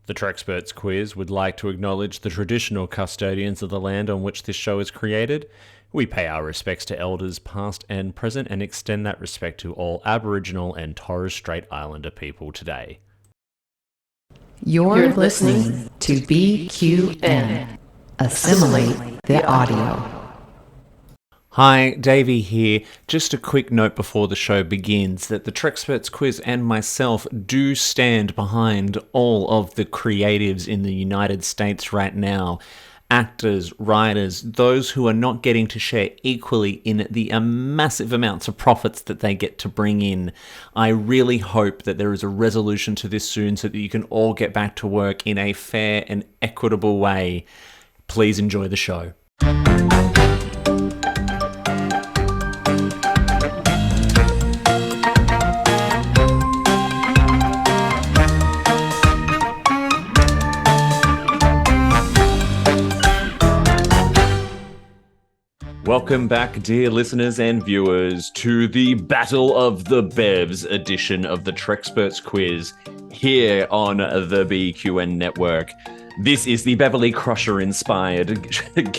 The Treksperts Quiz would like to acknowledge the traditional custodians of the land on which this show is created. We pay our respects to elders past and present and extend that respect to all Aboriginal and Torres Strait Islander people today. You're listening to BQN. Assimilate the audio. Hi, Davey here. Just a quick note before the show begins that the Treksperts Quiz and myself do stand behind all of the creatives in the United States right now. Actors, writers, those who are not getting to share equally in the massive amounts of profits that they get to bring in. I really hope that there is a resolution to this soon so that you can all get back to work in a fair and equitable way. Please enjoy the show. Welcome back, dear listeners and viewers, to the Battle of the Bevs edition of the Treksperts Quiz here on the BQN network. This is the Beverly Crusher inspired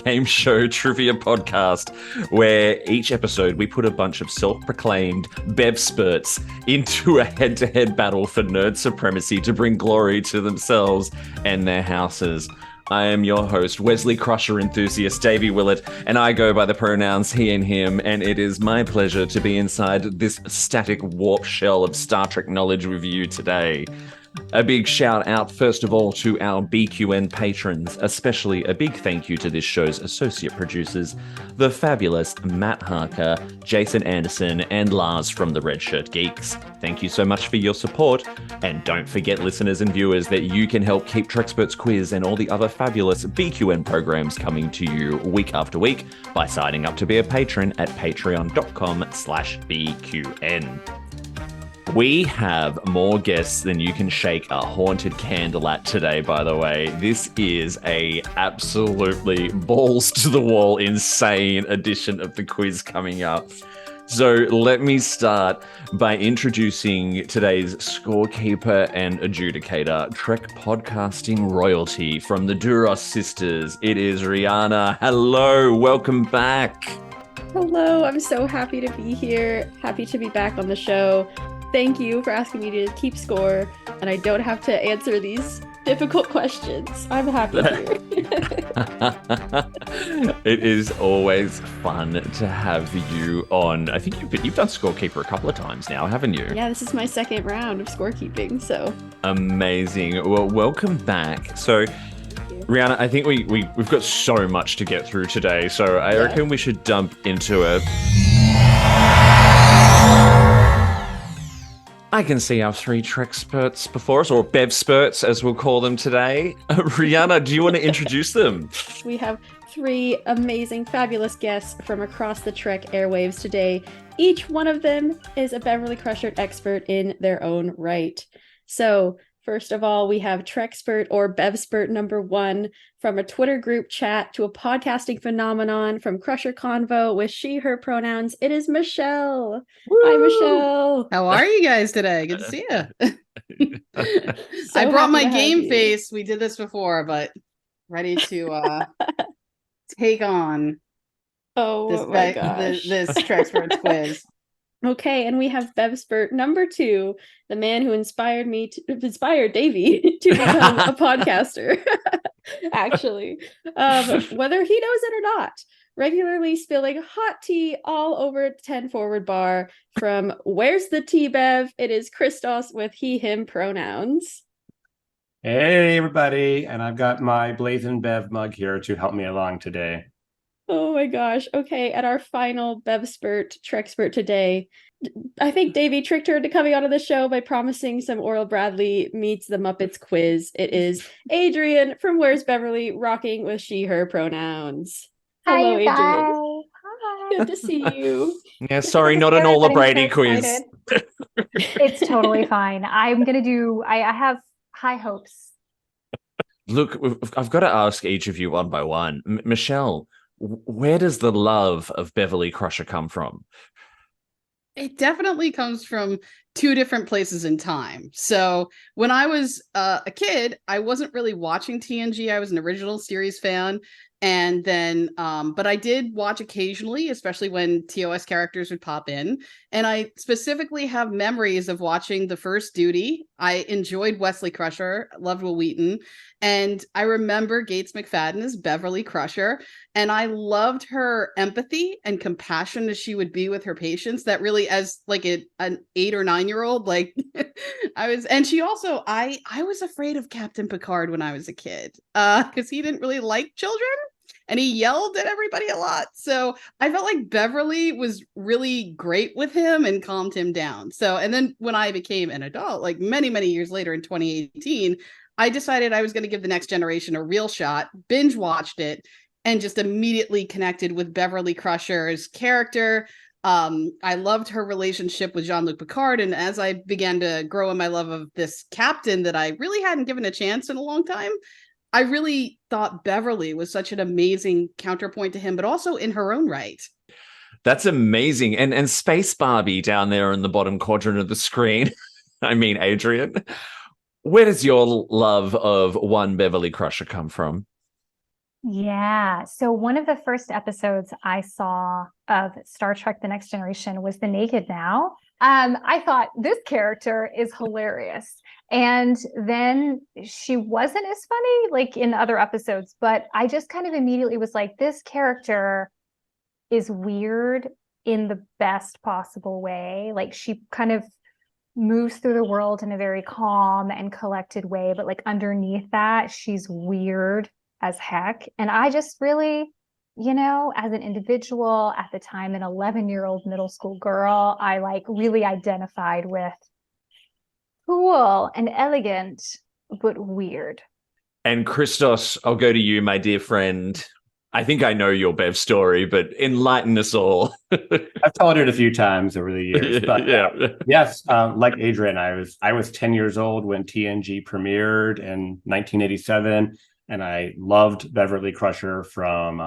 game show trivia podcast where each episode we put a bunch of self-proclaimed Bevsperts into a head-to-head battle for nerd supremacy to bring glory to themselves and their houses. I am your host, Wesley Crusher enthusiast Davey Willett, and I go by the pronouns he and him, and it is my pleasure to be inside this static warp shell of Star Trek knowledge with you today. A big shout out, first of all, to our BQN patrons, especially a big thank you to this show's associate producers, the fabulous Matt Harker, Jason Anderson, and Lars from the Red Shirt Geeks. Thank you so much for your support, and don't forget, listeners and viewers, that you can help keep Treksperts Quiz and all the other fabulous BQN programs coming to you week after week by signing up to be a patron at patreon.com/BQN. We have more guests than you can shake a haunted candle at today, by the way. This is a absolutely balls to the wall insane edition of the quiz coming up. So let me start by introducing today's scorekeeper and adjudicator, Trek podcasting royalty from the Duras sisters. It is Rihanna. Hello, welcome back. Hello, I'm so happy to be here. Happy to be back on the show. Thank you for asking me to keep score, and I don't have to answer these difficult questions. I'm happy here. It is always fun to have you on. I think you've done scorekeeper a couple of times now, haven't you? Yeah, this is my second round of scorekeeping, so. Amazing. Well, welcome back. So, Rihanna, I think we've got so much to get through today, so I reckon we should dump into it. I can see our three Treksperts before us, or Bevsperts as we'll call them today. Rihanna, do you want to introduce them? We have three amazing, fabulous guests from across the Trek airwaves today. Each one of them is a Beverly Crusher expert in their own right. So, first of all, we have Trekspert or Bevspert number 1, from a Twitter group chat to a podcasting phenomenon, from Crusher Convo with she, her pronouns. It is Michelle. Woo! Hi, Michelle. How are you guys today? Good to see you. I brought my game face. We did this before, but ready to take on this Treksperts Quiz. Okay, and we have Bevspert number 2, the man who inspired Davey to become a podcaster. Actually, whether he knows it or not, regularly spilling hot tea all over 10 Forward Bar. From Where's the Tea, Bev? It is Christos with he, him pronouns. Hey, everybody, and I've got my Blazing Bev mug here to help me along today. Oh my gosh. Okay, at our final Bevspert Trekspert today, I think Davey tricked her into coming onto the show by promising some Oral Bradley meets the Muppets quiz. It is Adrian from Where's Beverly, rocking with she, her pronouns. Hello, Adrian. Hi. Good to see you. Yeah, sorry, not an Ola Brady quiz. It's totally fine. I have high hopes. Look, I've got to ask each of you one by one. Michelle, where does the love of Beverly Crusher come from? It definitely comes from two different places in time. So when I was a kid, I wasn't really watching TNG. I was an original series fan. And then, but I did watch occasionally, especially when TOS characters would pop in. And I specifically have memories of watching The First Duty. I enjoyed Wesley Crusher, loved Will Wheaton. And I remember Gates McFadden as Beverly Crusher. And I loved her empathy and compassion as she would be with her patients. That really, as like an 8 or 9-year-old, like and she also, I was afraid of Captain Picard when I was a kid, because he didn't really like children. And he yelled at everybody a lot. So I felt like Beverly was really great with him and calmed him down. So, and then when I became an adult, like many, many years later in 2018, I decided I was going to give The Next Generation a real shot, binge watched it, and just immediately connected with Beverly Crusher's character. I loved her relationship with Jean-Luc Picard. And as I began to grow in my love of this captain that I really hadn't given a chance in a long time, I really thought Beverly was such an amazing counterpoint to him, but also in her own right. That's amazing. And Space Barbie down there in the bottom quadrant of the screen. I mean, Adrian, where does your love of one Beverly Crusher come from? Yeah. So one of the first episodes I saw of Star Trek The Next Generation was The Naked Now. I thought this character is hilarious. And then she wasn't as funny like in other episodes, but I just kind of immediately was like, this character is weird in the best possible way. Like she kind of moves through the world in a very calm and collected way, but like underneath that, she's weird as heck. And I just really, as an individual at the time, an 11-year-old middle school girl, I like really identified with cool and elegant, but weird. And Christos, I'll go to you, my dear friend. I think I know your Bev story, but enlighten us all. I've told it a few times over the years, but yeah. Yes, like Adrian, I was 10 years old when TNG premiered in 1987. And I loved Beverly Crusher from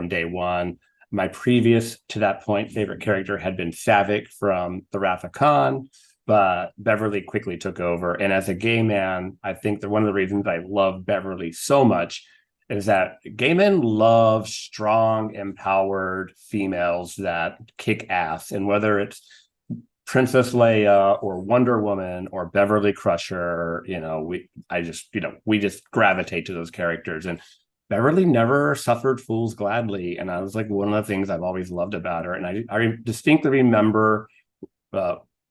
day one. My previous to that point favorite character had been Savick from The Wrath of Khan, but Beverly quickly took over. And as a gay man, I think that one of the reasons I love Beverly so much is that gay men love strong, empowered females that kick ass. And whether it's Princess Leia or Wonder Woman or Beverly Crusher, we just gravitate to those characters. And Beverly never suffered fools gladly. And I was like, one of the things I've always loved about her. And I distinctly remember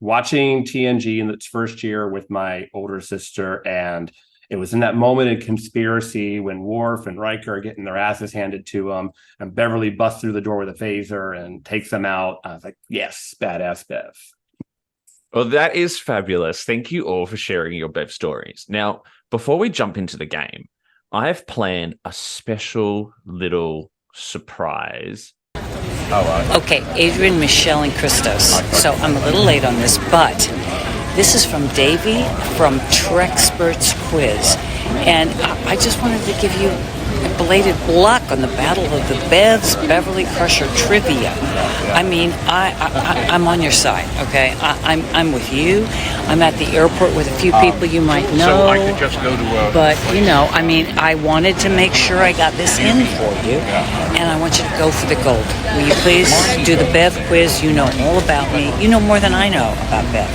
watching TNG in its first year with my older sister. And it was in that moment in Conspiracy when Worf and Riker are getting their asses handed to them, and Beverly busts through the door with a phaser and takes them out. I was like, yes, badass Bev. Well, that is fabulous. Thank you all for sharing your Bev stories. Now, before we jump into the game, I have planned a special little surprise. Okay, Adrian, Michelle, and Christos. So I'm a little late on this, but this is from Davey from Treksperts Quiz. And I just wanted to give you a belated luck on the Battle of the Bevs Beverly Crusher trivia. I mean, I'm on your side, okay? I'm with you. I'm at the airport with a few people you might know. So I could just go to But, I wanted to make sure I got this in for you, and I want you to go for the gold. Will you please do the Bev quiz? You know all about me. You know more than I know about Bev.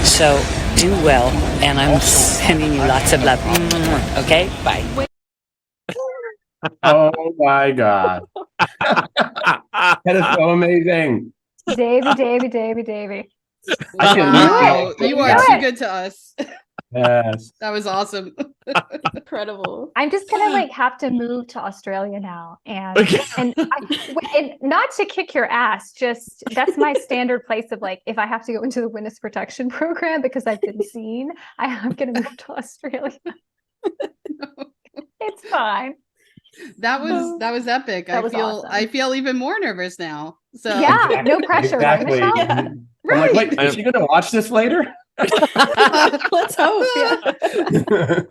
So do well, and I'm sending you lots of love. Okay? Bye. Oh my God. That is so amazing. Davey. Wow, you are too good to us. Yes. That was awesome. Incredible. I'm just gonna have to move to Australia now, and and not to kick your ass. Just that's my standard place of if I have to go into the witness protection program because I've been seen, I'm gonna move to Australia. It's fine. That was epic. Awesome. I feel even more nervous now. So yeah, no pressure. Exactly. Right, Yeah. I'm like, wait, is she gonna watch this later? Let's hope. Yeah.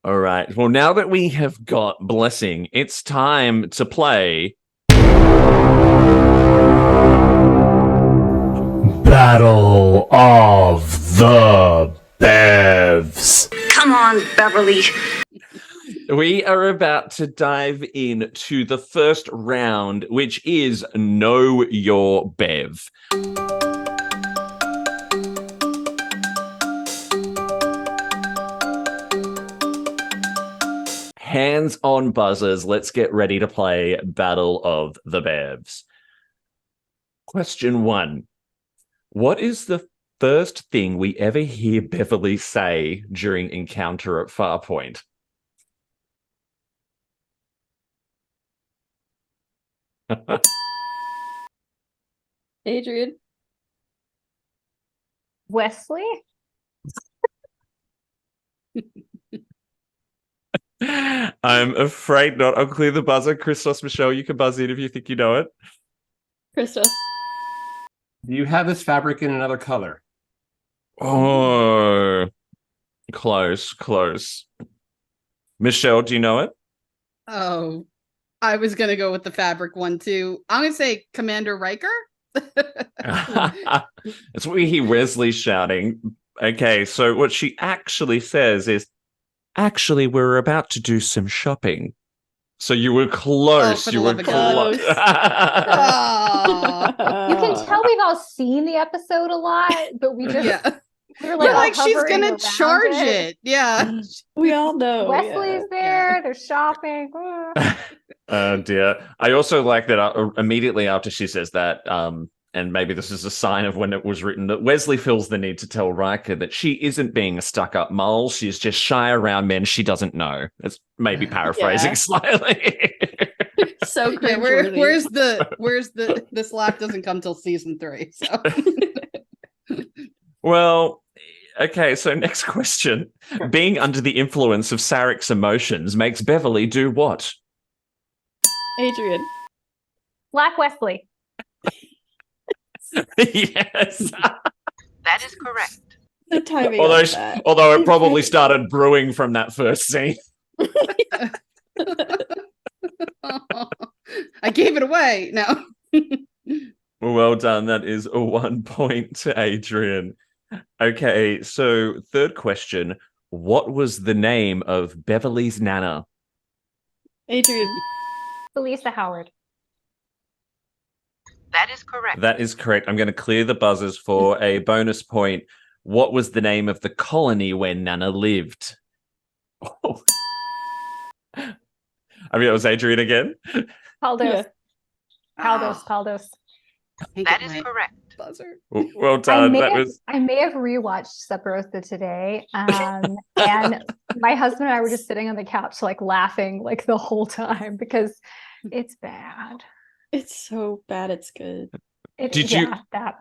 All right. Well, now that we have got Blessing, it's time to play Battle of the Bevs. Come on, Beverly. We are about to dive into the first round, which is Know Your Bev. Hands on buzzers. Let's get ready to play Battle of the Bevs. Question 1. What is the first thing we ever hear Beverly say during Encounter at Farpoint? Adrian. Wesley? I'm afraid not. I'll clear the buzzer. Christos, Michelle, you can buzz in if you think you know it. Christos. Do you have this fabric in another color? Oh, close. Michelle, do you know it? Oh, I was gonna go with the fabric one too. I'm gonna say Commander Riker. That's what we hear Wesley shouting. Okay, so what she actually says is, actually, we're about to do some shopping. So you were close. Oh, You were close. Oh. You can tell we've all seen the episode a lot, but we just Yeah. we're We're all like, she's hovering gonna around charge it. Yeah. We all know. Wesley's there. They're shopping. Oh dear. I also like that immediately after she says that, and maybe this is a sign of when it was written, that Wesley feels the need to tell Riker that she isn't being a stuck-up mole. She's just shy around men she doesn't know. It's maybe paraphrasing slightly. So Yeah, cringeworthy. where's the this laugh doesn't come till season 3. So Well, okay, so next question. Being under the influence of Sarek's emotions makes Beverly do what? Adrian. Black Wesley. Yes. That is correct. The timing although, of that. although it probably started brewing from that first scene. I gave it away. No. Well done. That is a 1 point to Adrian. Okay, so third question. What was the name of Beverly's Nana? Adrian. Felisa Howard. That is correct. That is correct. I'm going to clear the buzzers for a bonus point. What was the name of the colony where Nana lived? Oh. I mean, it was Adrian again. Caldos. Yeah. Caldos. That is correct. Buzzer. Well done. I may have rewatched Sub Rosa today, and my husband and I were just sitting on the couch, like laughing, like the whole time because it's bad. It's so bad. It's good. Did you? That.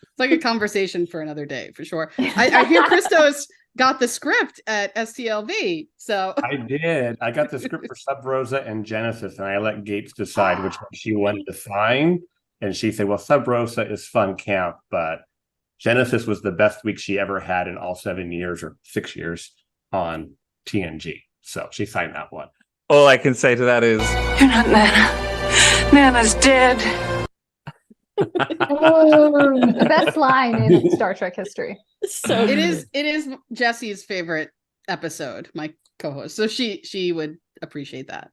It's like a conversation for another day, for sure. I hear Christos got the script at STLV. So I did. I got the script for Sub Rosa and Genesis, and I let Gates decide which one she wanted to sign. And she said, well, Sub Rosa is fun camp, but Genesis was the best week she ever had in all 7 years or 6 years on TNG. So she signed that one. All I can say to that is, You're not Nana. Nana's dead. The best line in Star Trek history. So it is Jesse's favorite episode, my co-host. So she would appreciate that.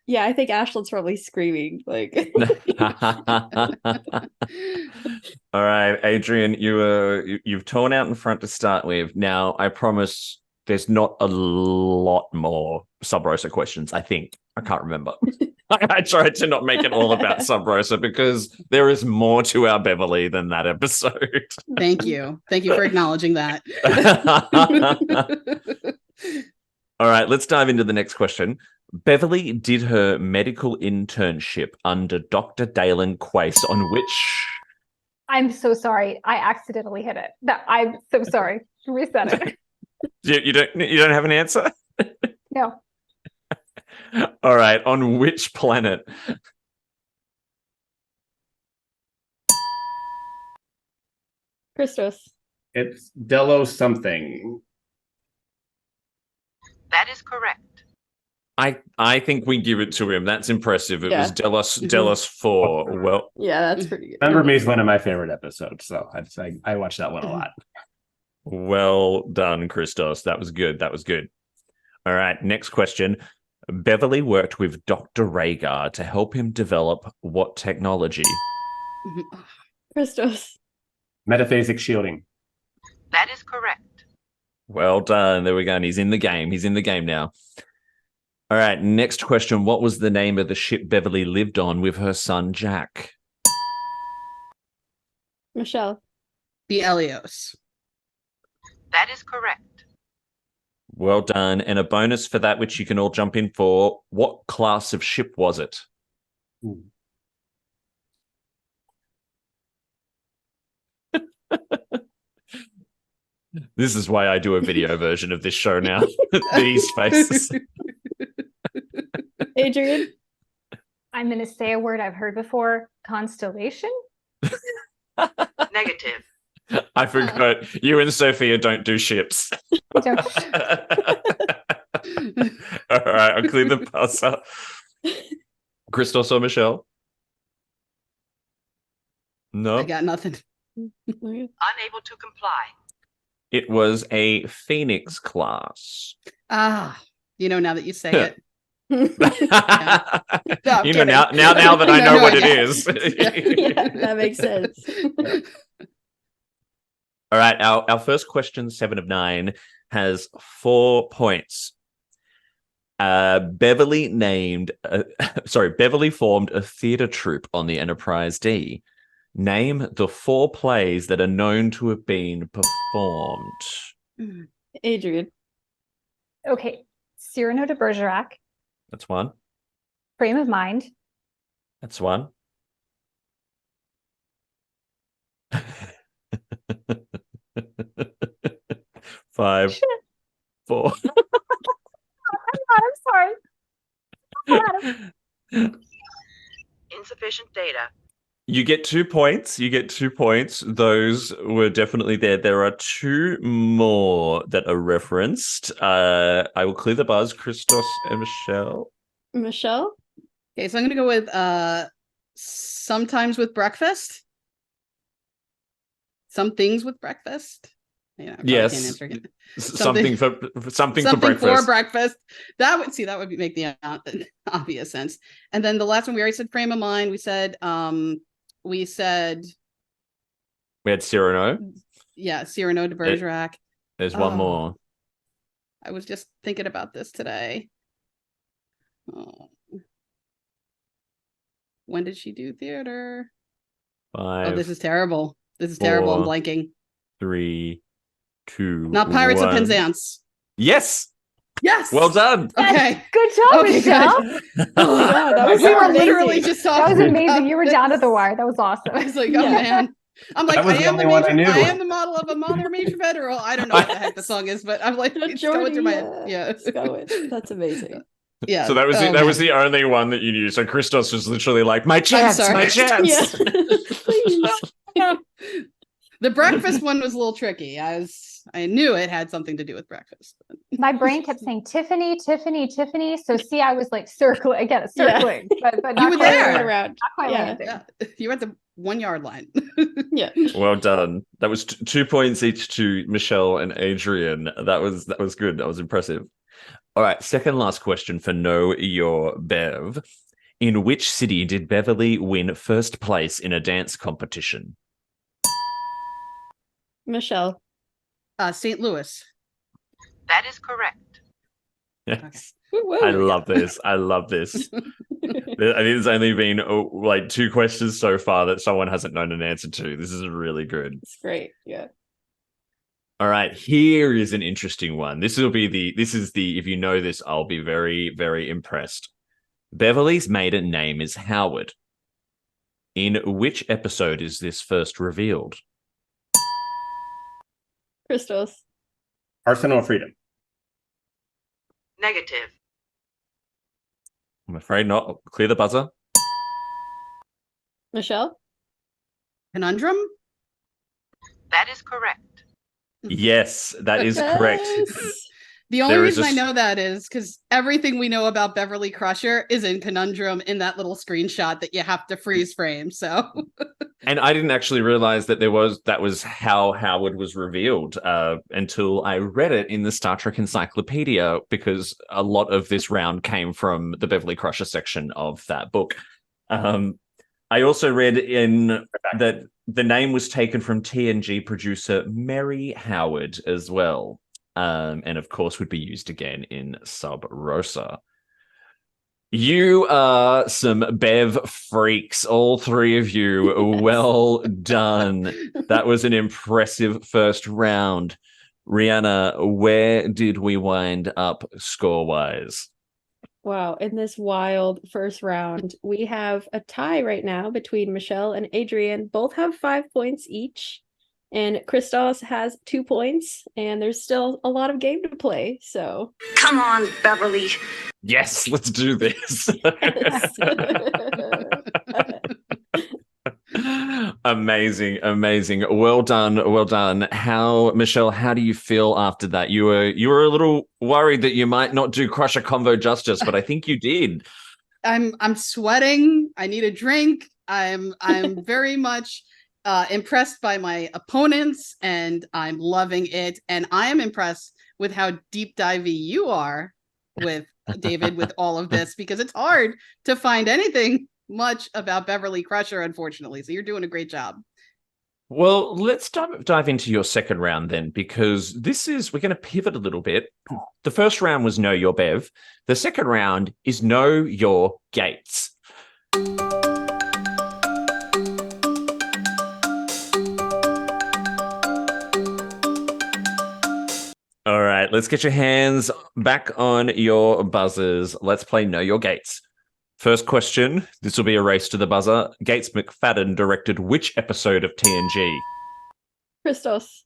Yeah, I think Ashland's probably screaming. Like, all right, Adrian, you've torn out in front to start with. Now, I promise there's not a lot more Sub Rosa questions. I think I can't remember. I tried to not make it all about Sub Rosa because there is more to our Beverly than that episode. Thank you for acknowledging that. All right, let's dive into the next question. Beverly did her medical internship under Dr. Dalen Quace on which... I'm so sorry. I accidentally hit it. I'm so sorry. Reset it. You don't have an answer? No. All right, on which planet? Christos. It's Delos something. That is correct. I think we give it to him. That's impressive. It Yeah. was Delos 4. Well, Yeah, that's pretty good. Remember Me is one of my favorite episodes, so I watch that one a lot. well done, Christos. That was good. That was good. All right, next question. Beverly worked with Dr. Rhaegar to help him develop what technology? Christos. Metaphasic shielding. That is correct. Well done. There we go. And he's in the game. He's in the game now. All right, next question. What was the name of the ship Beverly lived on with her son, Jack? Michelle. The Elios. That is correct. Well done. And a bonus for that, which you can all jump in for. What class of ship was it? Ooh. This is why I do a video version of this show now. These faces. Adrian. I'm going to say a word I've heard before. Constellation? Negative. I forgot. You and Sophia don't do ships. All right, I'll clear the buzzer. Christos or Michelle? No. I got nothing. Unable to comply. It was a Phoenix class. Now that you say it. You know, kidding. now that I know No, what it yeah. is. Yeah, that makes sense. All right, our first question, 7 of 9, has 4 points. Beverly formed a theater troupe on the Enterprise D. Name the 4 plays that are known to have been performed. Adrian. Okay. Cyrano de Bergerac, That's one. Frame of Mind, That's one. Five, Shit. 4. I'm sorry. Insufficient data. You get 2 points. You get 2 points. Those were definitely there. There are 2 more that are referenced. I will clear the buzz. Christos and Michelle. Michelle. Okay, so I'm gonna go with sometimes with breakfast. Some things with breakfast. I probably Yes. can't answer again. Something for Something breakfast. for breakfast. That would make the obvious sense. And then the last one we already said frame of mind. We said We had Cyrano. Cyrano de Bergerac. There's one more. I was just thinking about this today. When did she do theater? 5. Oh, this is terrible. This is terrible. I'm 4, blanking. 3, 2. Not Pirates 1. of Penzance. Yes. Yes. Well done. Okay. Good job, Okay, Michelle. good. Oh my God, that was We were amazing. literally just That talking. was amazing. about You were this. down to the wire. That was awesome. I was like, oh man. I'm like, That was I the am only one I knew. I am the model of a modern major federal. I don't know what the heck the song is, but I'm like, it's going through my head. Yeah. It's going. That's amazing. Yeah. So that was Oh, that was man. the only one that you knew. So Christos was literally like, my chance, sorry. my chance. Yeah. The breakfast one was a little tricky. I knew it had something to do with breakfast. My brain kept saying Tiffany, Tiffany, Tiffany. So see, I was like circling, but not You were quite there. landing. Around. Not quite Yeah. landing. Yeah. You're at the 1 yard line. Yeah. Well done. That was 2 points each to Michelle and Adrian. That was good. That was impressive. All right, second last question for Know Your Bev. In which city did Beverly win first place in a dance competition? Michelle. St. Louis. That is correct. Yes. Woo-woo. I love this. I think there's only been like 2 questions so far that someone hasn't known an answer to. This is really good. It's great. Yeah. All right, here is an interesting one. This is the if you know this, I'll be very, very impressed. Beverly's maiden name is Howard. In which episode is this first revealed? Christos. Arsenal of Freedom. Negative. I'm afraid not. Clear the buzzer. Michelle. Conundrum. That is correct. Yes, that is correct. Yes. The only There is reason a I know that is because everything we know about Beverly Crusher is in Conundrum in that little screenshot that you have to freeze frame. So, And I didn't actually realize that that was how Howard was revealed until I read it in the Star Trek Encyclopedia, because a lot of this round came from the Beverly Crusher section of that book. I also read in that the name was taken from TNG producer Mary Howard as well. And of course would be used again in Sub Rosa. You are some Bev freaks, all three of you. Well done. That was an impressive first round. Rihanna, where did we wind up score-wise? Wow, in this wild first round, we have a tie right now between Michelle and Adrian. Both have 5 points each. And Christos has 2 points, and there's still a lot of game to play. So Come on, Beverly. Yes, let's do this. Amazing, amazing. Well done, well done. Michelle, how do you feel after that? You were a little worried that you might not do Crusher Convo justice, but I think you did. I'm sweating. I need a drink. I'm very much impressed by my opponents, and I'm loving it. And I am impressed with how deep divey you are with David with all of this, because it's hard to find anything much about Beverly Crusher, unfortunately. So you're doing a great job. Well, let's dive into your second round then, because we're going to pivot a little bit. The first round was Know Your Bev. The second round is Know Your Gates. All right, let's get your hands back on your buzzers. Let's play Know Your Gates. First question, this will be a race to the buzzer. Gates McFadden directed which episode of TNG? Christos.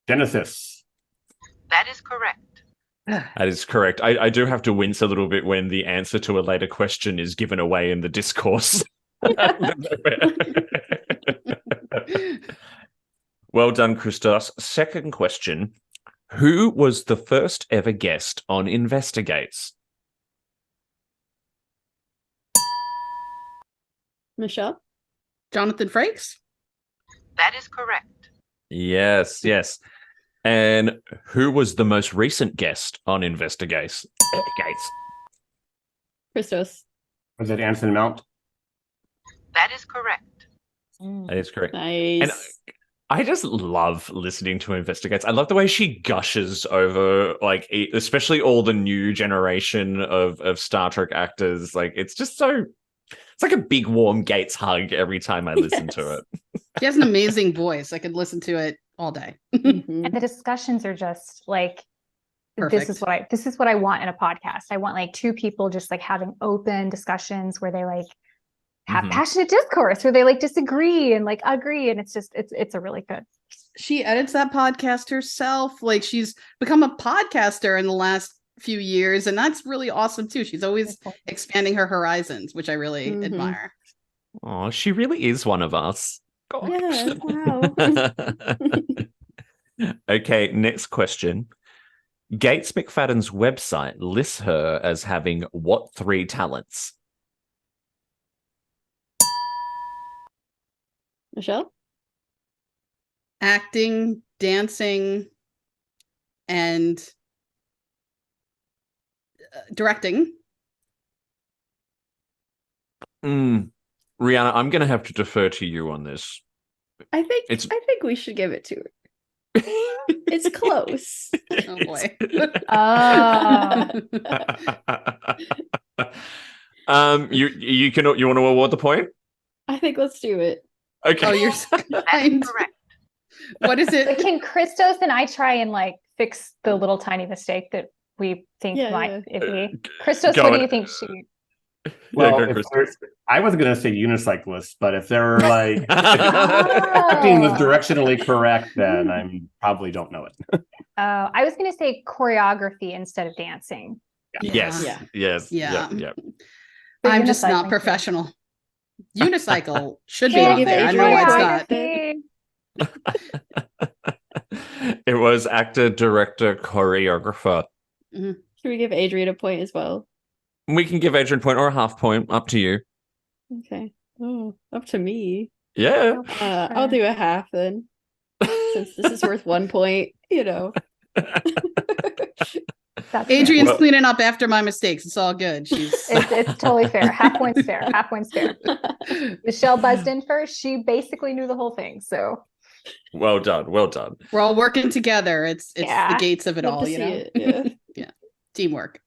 Genesis. That is correct. That is correct. I do have to wince a little bit when the answer to a later question is given away in the discourse. Well done, Christos. Second question. Who was the first ever guest on Investigates? Michelle. Jonathan Frakes. That is correct. Yes, yes. And who was the most recent guest on Investigates? Gates. Christos. Was it Anson Mount? That is correct. That is correct. Nice. And I just love listening to Investigates. I love the way she gushes over, like, especially all the new generation of Star Trek actors. Like, it's just so... It's like a big warm Gates hug every time I listen to it. She has an amazing voice. I could listen to it all day. Mhm. And the discussions are just like, Perfect. this is what I want in a podcast. I want like two people just like having open discussions where they like have passionate discourse, where they like disagree and like agree. And it's a really good. She edits that podcast herself. Like, she's become a podcaster in the last few years, and that's really awesome too. She's always expanding her horizons, which I really admire. Oh, she really is one of us. Gosh. Yeah, wow. Okay, next question. Gates McFadden's website lists her as having what 3 talents? Michelle. Acting, dancing, and directing. Rihanna, I'm going to have to defer to you on this. I think we should give it to her. It's close. Oh boy. You want to award the point? I think let's do it. Okay. Oh, you're so kind. Correct. What is But it? can Christos and I try and like fix the little tiny mistake that we think might it be? Christos, Go what on. do you think she? Well, go, if Chris. there's- I was going to say unicyclist, but if they're like acting was directionally correct, then I probably don't know it. I was going to say choreography instead of dancing. Yes. Yeah. Yes. Yeah. Yeah. But I'm just not unicycling, professional. Unicycle should be yeah. on there. I don't know why it's not. Choreography. It was actor, director, choreographer. Should we give Adrian a point as well? We can give Adrian a point or a half point, up to you. Okay. Oh, up to me. Yeah. I'll do a half then, since this is worth 1 point. Adrian's cleaning up after my mistakes. It's all good. It's totally fair. Half points fair. Half points fair. Michelle buzzed in first. She basically knew the whole thing. So well done. Well done. We're all working together. It's the gates of it Love all, to you see know? it, Yeah. Teamwork.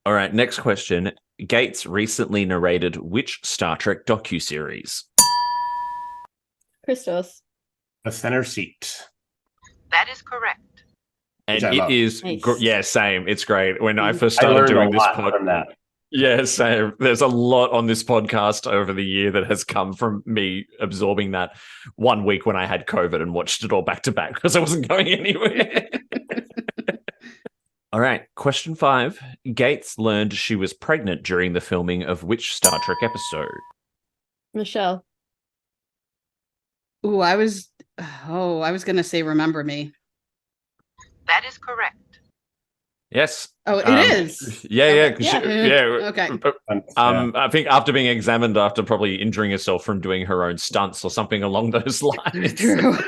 All right, next question. Gates recently narrated which Star Trek docuseries? Christos. The Center Seat. That is correct. And Which I it love. is, Nice. yeah, same. It's great. When I first I started learned doing a this lot podcast, from that. yeah, same. There's a lot on this podcast over the year that has come from me absorbing that 1 week when I had COVID and watched it all back to back because I wasn't going anywhere. All right, question 5. Gates learned she was pregnant during the filming of which Star Trek episode? Michelle. Ooh, I was going to say Remember Me. That is correct. Yes. Oh, it is. Yeah. Okay. I think after being examined after probably injuring herself from doing her own stunts or something along those lines. True.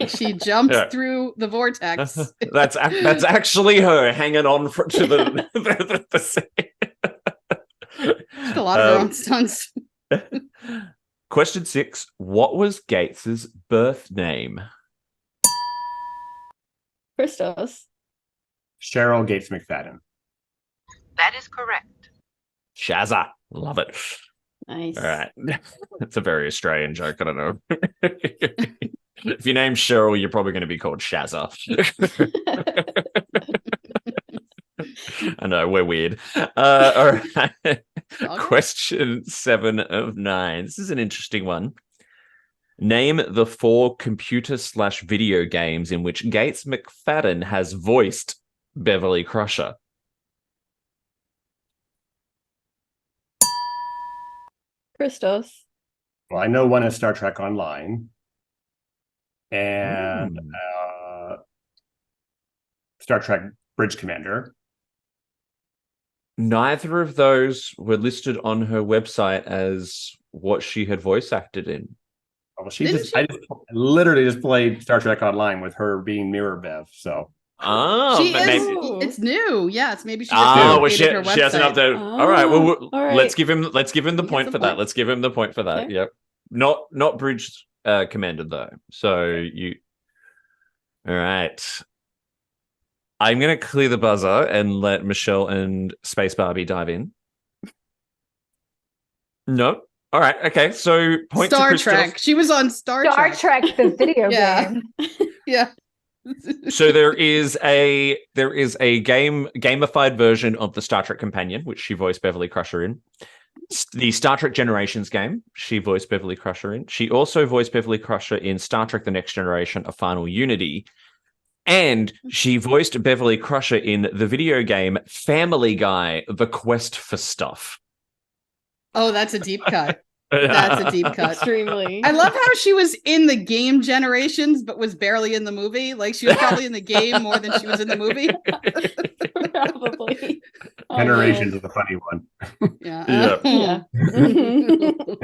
She jumps through the vortex. That's actually her hanging on to the She's a lot of her own stunts. Question 6. What was Gates's birth name? Christos. Cheryl Gates McFadden. That is correct. Shazza. Love it. Nice. All right. It's a very Australian joke. I don't know. If your name's Cheryl, you're probably going to be called Shazza. I know, we're weird. All right. Question 7 of 9. This is an interesting one. Name the 4 computer/video games in which Gates McFadden has voiced Beverly Crusher. Christos. Well, I know one is Star Trek Online. And Star Trek Bridge Commander. Neither of those were listed on her website as what she had voice acted in. Well, I literally just played Star Trek Online with her being Mirror Bev. So it's new. Yes, maybe she. She hasn't updated. All right. Well, all right. let's give him the point for that. Let's give him the point for that. Okay. Yep. Not Bridge Commander though. So you. All right. I'm going to clear the buzzer and let Michelle and Space Barbie dive in. No. All right. Okay. So point Star to Trek. She was on Star Trek, the video game. Yeah. So there is a gamified version of the Star Trek Companion, which she voiced Beverly Crusher in. The Star Trek Generations game, she voiced Beverly Crusher in. She also voiced Beverly Crusher in Star Trek: The Next Generation: A Final Unity. And she voiced Beverly Crusher in the video game Family Guy: The Quest for Stuff. Oh, that's a deep cut. That's a deep cut. Extremely. I love how she was in the game Generations, but was barely in the movie. Like she was probably in the game more than she was in the movie. Probably. Generations is a funny one. Yeah.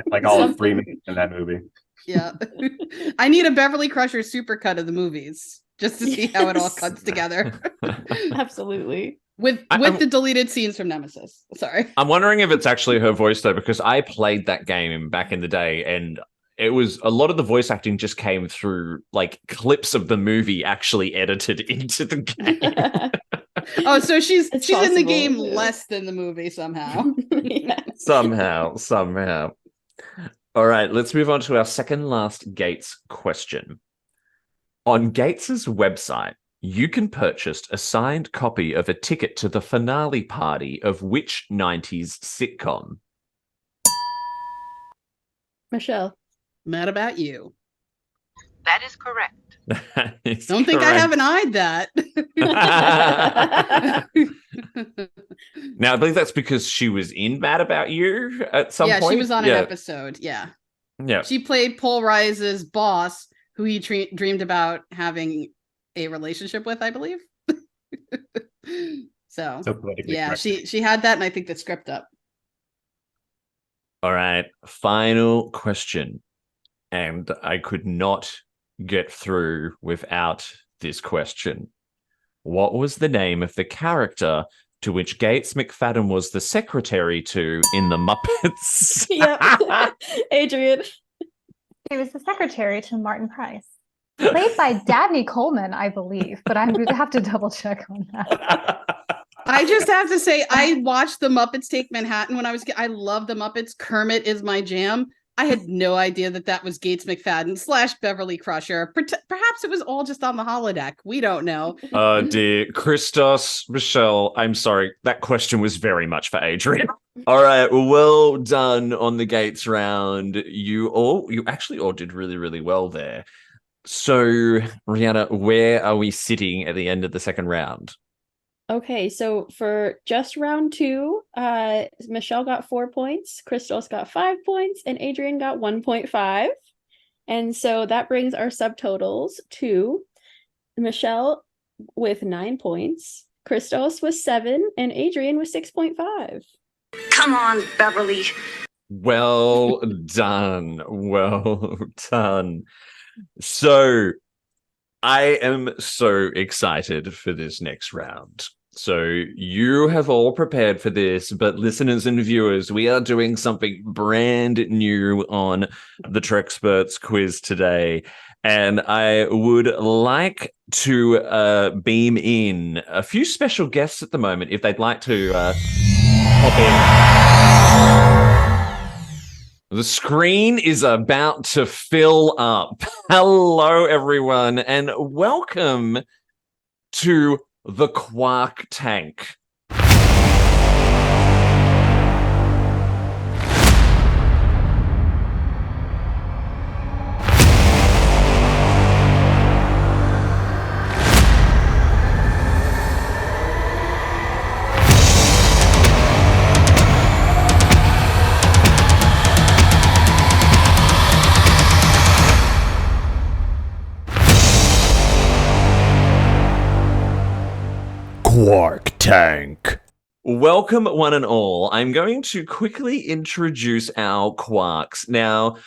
Like all of Freeman in that movie. Yeah. I need a Beverly Crusher supercut of the movies just to see how it all cuts together. Absolutely. With the deleted scenes from Nemesis. Sorry. I'm wondering if it's actually her voice though, because I played that game back in the day and it was a lot of the voice acting just came through like clips of the movie actually edited into the game. Oh, so she's possible, in the game yeah. less than the movie somehow. Yeah. Somehow. All right, let's move on to our second last Gates question. On Gates's website, you can purchase a signed copy of a ticket to the finale party of which 90s sitcom? Michelle. Mad About You. That is correct. Don't think I haven't eyed that. Now, I believe that's because she was in Mad About You at some point. Yeah, she was on an episode. Yeah. She played Paul Rise's boss, who he dreamed about having a relationship with, I believe. So politically yeah, correct. she had that, and I think the script up. All right, final question. And I could not get through without this question. What was the name of the character to which Gates McFadden was the secretary to in the Muppets? Yep. Adrian. He was the secretary to Martin Price, played by Dabney Coleman, I believe, but I'm going to have to double check on that. I just have to say, I watched the Muppets Take Manhattan when I was. I love the Muppets. Kermit is my jam. I had no idea that was Gates McFadden / Beverly Crusher. Perhaps it was all just on the holodeck. We don't know. Oh dear. Christos, Michelle, I'm sorry. That question was very much for Adrian. All right. Well done on the Gates round. You actually all did really, really well there. So, Rihanna, where are we sitting at the end of the second round? Okay, so for just round 2, Michelle got 4 points, Christos got 5 points, and Adrian got 1.5. And so that brings our subtotals to Michelle with 9 points, Christos with 7, and Adrian with 6.5. Come on, Beverly. Well done. Well done. So, I am so excited for this next round. So you have all prepared for this, but listeners and viewers, we are doing something brand new on the Treksperts Quiz today. And I would like to beam in a few special guests at the moment if they'd like to hop in. The screen is about to fill up. Hello, everyone, and welcome to the Quark Tank. Quark Tank. Welcome, one and all. I'm going to quickly introduce our quarks. Now,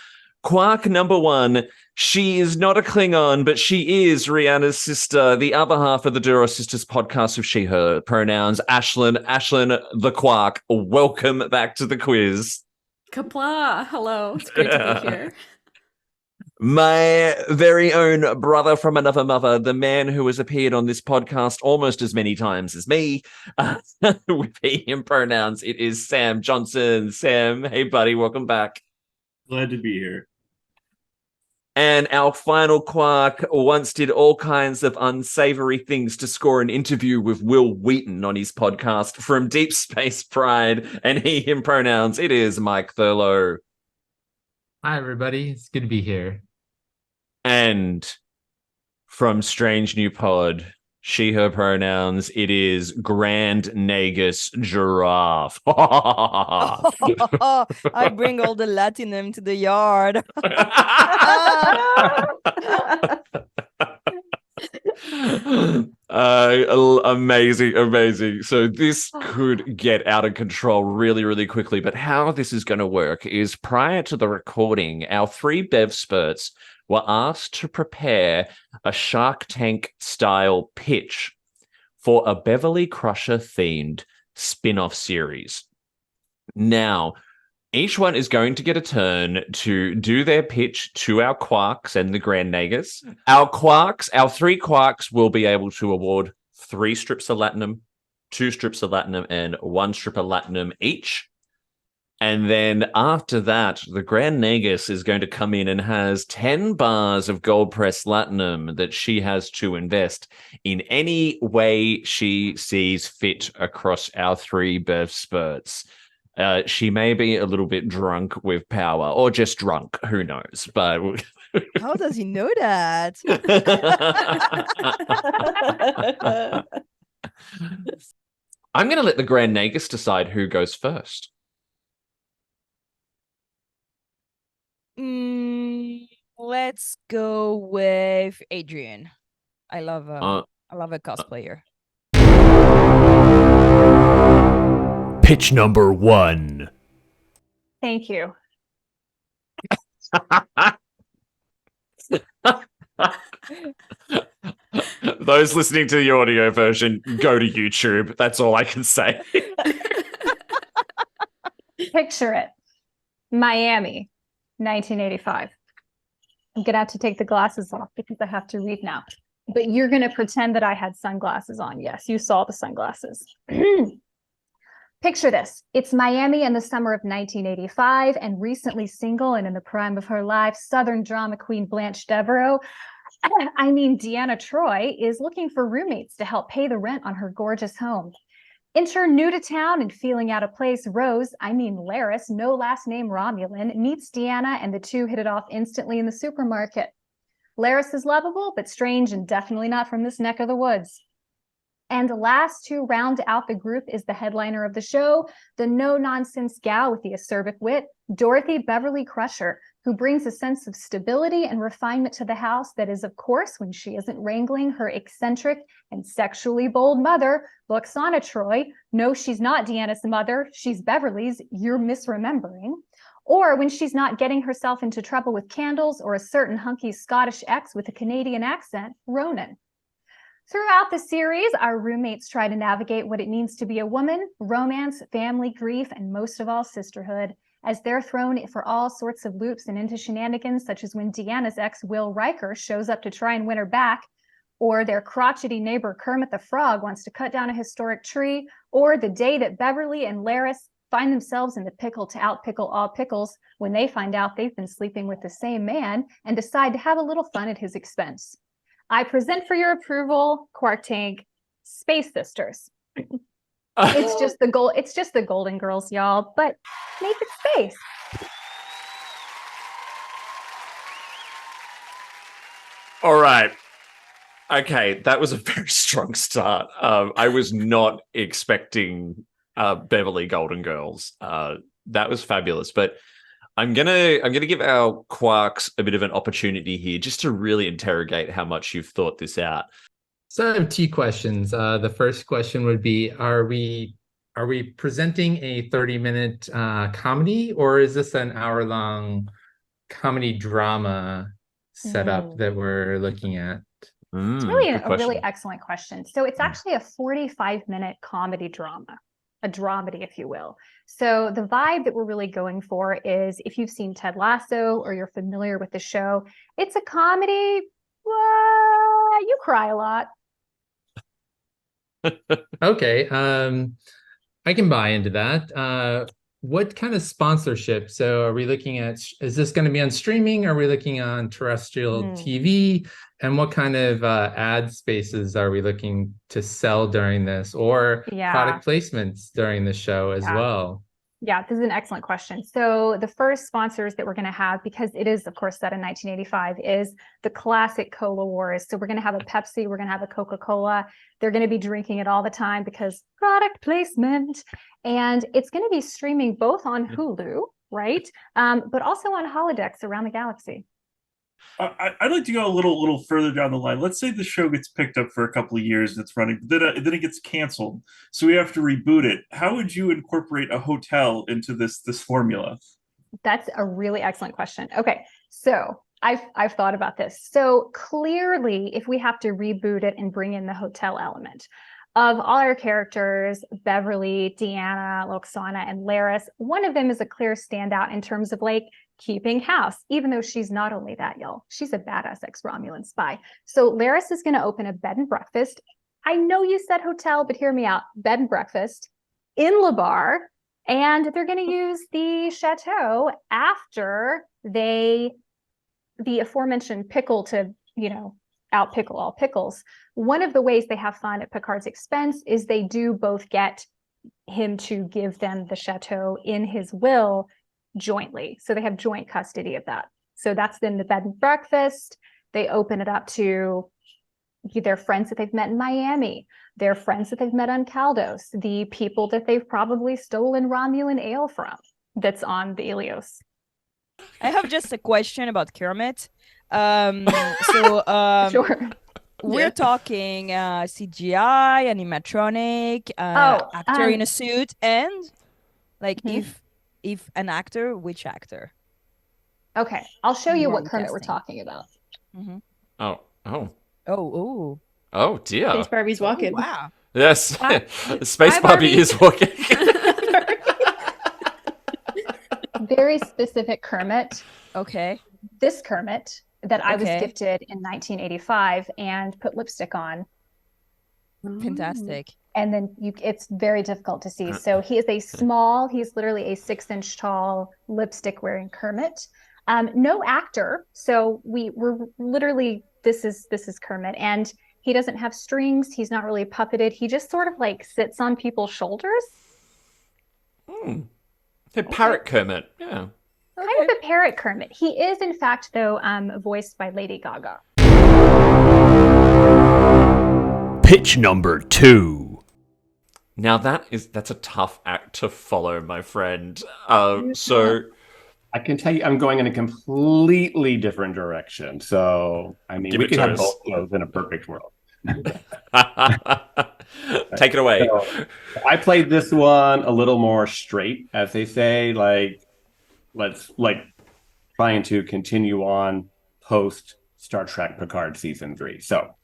quark number 1, she is not a Klingon, but she is Rihanna's sister, the other half of the Duro Sisters podcast of she, her pronouns, Ashlyn. Ashlyn, the quark, welcome back to the quiz. Kapla, hello. It's great to be here. My very own brother from another mother, the man who has appeared on this podcast almost as many times as me, with he, him pronouns, it is Sam Johnson. Sam, hey buddy, welcome back. Glad to be here. And our final quark once did all kinds of unsavory things to score an interview with Will Wheaton on his podcast from Deep Space Pride, and he, him pronouns, it is Mike Thurlow. Hi, everybody. It's good to be here. And from Strange New Pod, she, her pronouns, it is Grand Nagus Giraffe. I bring all the Latinum to the yard. Amazing. So this could get out of control really, really quickly. But how this is going to work is prior to the recording, our 3 Bevsperts were asked to prepare a Shark Tank style pitch for a Beverly Crusher themed spin-off series. Now, each one is going to get a turn to do their pitch to our quarks and the Grand Nagus. Our 3 quarks will be able to award 3 strips of latinum, 2 strips of latinum, and 1 strip of latinum each. And then after that, the Grand Nagus is going to come in and has 10 bars of gold pressed latinum that she has to invest in any way she sees fit across our 3 Bevsperts. She may be a little bit drunk with power, or just drunk, who knows, but... How does he know that? I'm going to let the Grand Nagus decide who goes first. Let's go with Adrian. I love a cosplayer. Pitch number 1. Thank you. Those listening to the audio version, go to YouTube. That's all I can say. Picture it. Miami, 1985. I'm going to have to take the glasses off because I have to read now. But you're going to pretend that I had sunglasses on. Yes, you saw the sunglasses. Picture this. It's Miami in the summer of 1985, and recently single and in the prime of her life, Southern drama queen Blanche Devereaux, Deanna Troy, is looking for roommates to help pay the rent on her gorgeous home. Enter new to town and feeling out of place, Laris, no last name Romulan, meets Deanna, and the two hit it off instantly in the supermarket. Laris is lovable, but strange and definitely not from this neck of the woods. And last to round out the group is the headliner of the show, the no-nonsense gal with the acerbic wit, Dorothy Beverly Crusher, who brings a sense of stability and refinement to the house that is, of course, when she isn't wrangling her eccentric and sexually bold mother, Loxana Troy. No, she's not Deanna's mother. She's Beverly's. You're misremembering. Or when she's not getting herself into trouble with candles or a certain hunky Scottish ex with a Canadian accent, Ronan. Throughout the series, our roommates try to navigate what it means to be a woman, romance, family, grief, and most of all, sisterhood, as they're thrown for all sorts of loops and into shenanigans, such as when Deanna's ex, Will Riker, shows up to try and win her back, or their crotchety neighbor, Kermit the Frog, wants to cut down a historic tree, or the day that Beverly and Laris find themselves in the pickle to outpickle all pickles when they find out they've been sleeping with the same man and decide to have a little fun at his expense. I present for your approval, Quark Tank, Space Sisters. It's just the Golden Girls, y'all, but make it space. All right. Okay, that was a very strong start. I was not expecting Beverly Golden Girls. That was fabulous, but I'm gonna give our Quarks a bit of an opportunity here, just to really interrogate how much you've thought this out. So I have 2 questions. The first question would be: Are we presenting a 30-minute comedy, or is this an hour-long comedy drama setup that we're looking at? It's really a really excellent question. So it's actually a 45-minute comedy drama. A dramedy, if you will. So the vibe that we're really going for is, if you've seen Ted Lasso or you're familiar with the show, it's a comedy. You cry a lot. Okay, I can buy into that. What kind of sponsorship? So are we looking at, is this going to be on streaming? Are we looking on terrestrial TV? And what kind of ad spaces are we looking to sell during this, or product placements during the show as well? Yeah, this is an excellent question. So the first sponsors that we're going to have, because it is, of course, set in 1985, is the classic Cola Wars. So we're going to have a Pepsi, we're going to have a Coca-Cola. They're going to be drinking it all the time because product placement. And it's going to be streaming both on Hulu, right? But also on holodecks around the galaxy. I'd like to go a little further down the line. Let's say the show gets picked up for a couple of years and it's running, then it gets canceled, so we have to reboot it. How would you incorporate a hotel into this formula? That's a really excellent question. Okay, so I've thought about this. So clearly, if we have to reboot it and bring in the hotel element, of all our characters, Beverly, Deanna, Loxana, and Laris, one of them is a clear standout in terms of like keeping house, even though she's not only that, y'all. She's a badass ex-Romulan spy. So Laris is going to open a bed and breakfast. I know you said hotel, but hear me out. Bed and breakfast in La Barre, and they're going to use the chateau after the aforementioned pickle to, outpickle all pickles. One of the ways they have fun at Picard's expense is they do both get him to give them the chateau in his will jointly. So they have joint custody of that. So that's then the bed and breakfast. They open it up to their friends that they've met in Miami, their friends that they've met on Caldos, the people that they've probably stolen Romulan ale from that's on the Ilios. I have just a question about Kermit. Sure. We're talking CGI, animatronic, actor in a suit, and like if an actor, which actor? Okay, I'll show you what Wrong Kermit we're casting. talking about. Oh dear. Space Barbie's walking. Wow. Yes, Space Hi, Barbie Barbie. is walking. Very specific Kermit. Okay. This Kermit that I was Okay. gifted in 1985 and put lipstick on. Fantastic. And then it's very difficult to see. So he is he's literally a 6-inch tall lipstick wearing Kermit. No actor. So we're literally, this is Kermit. And he doesn't have strings. He's not really puppeted. He just sort of like sits on people's shoulders. The parrot Kermit. Yeah. Kind of a parrot Kermit. He is, in fact, though, voiced by Lady Gaga. Pitch number 2. Now that's a tough act to follow, my friend. So I can tell you, I'm going in a completely different direction. So, I mean, Give we it could to have us. both of those in a perfect world. Take it away. So, I played this one a little more straight, as they say, let's trying to continue on post Star Trek Picard season 3. So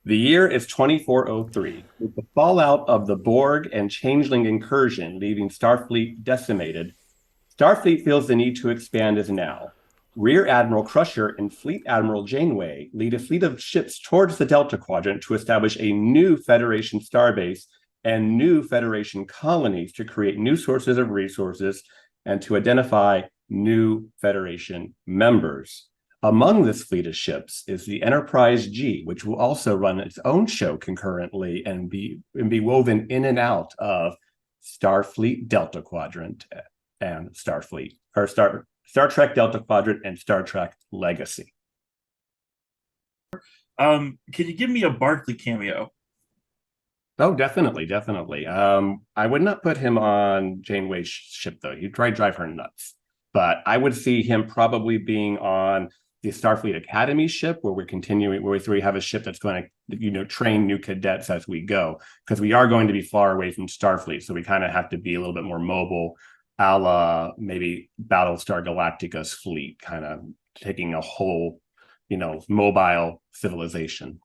the year is 2403. With the fallout of the Borg and Changeling incursion leaving Starfleet decimated, Starfleet feels the need to expand as now. Rear Admiral Crusher and Fleet Admiral Janeway lead a fleet of ships towards the Delta Quadrant to establish a new Federation starbase and new Federation colonies to create new sources of resources and to identify new Federation members. Among this fleet of ships is the Enterprise G, which will also run its own show concurrently and be woven in and out of Starfleet Delta Quadrant and Star Trek Delta Quadrant and Star Trek Legacy. Can you give me a Barkley cameo? Oh, definitely. I would not put him on Janeway's ship, though. He'd try to drive her nuts. But I would see him probably being on the Starfleet Academy ship, where we have a ship that's going to, train new cadets as we go, because we are going to be far away from Starfleet, so we kind of have to be a little bit more mobile, a la maybe Battlestar Galactica's fleet, kind of taking a whole, mobile civilization.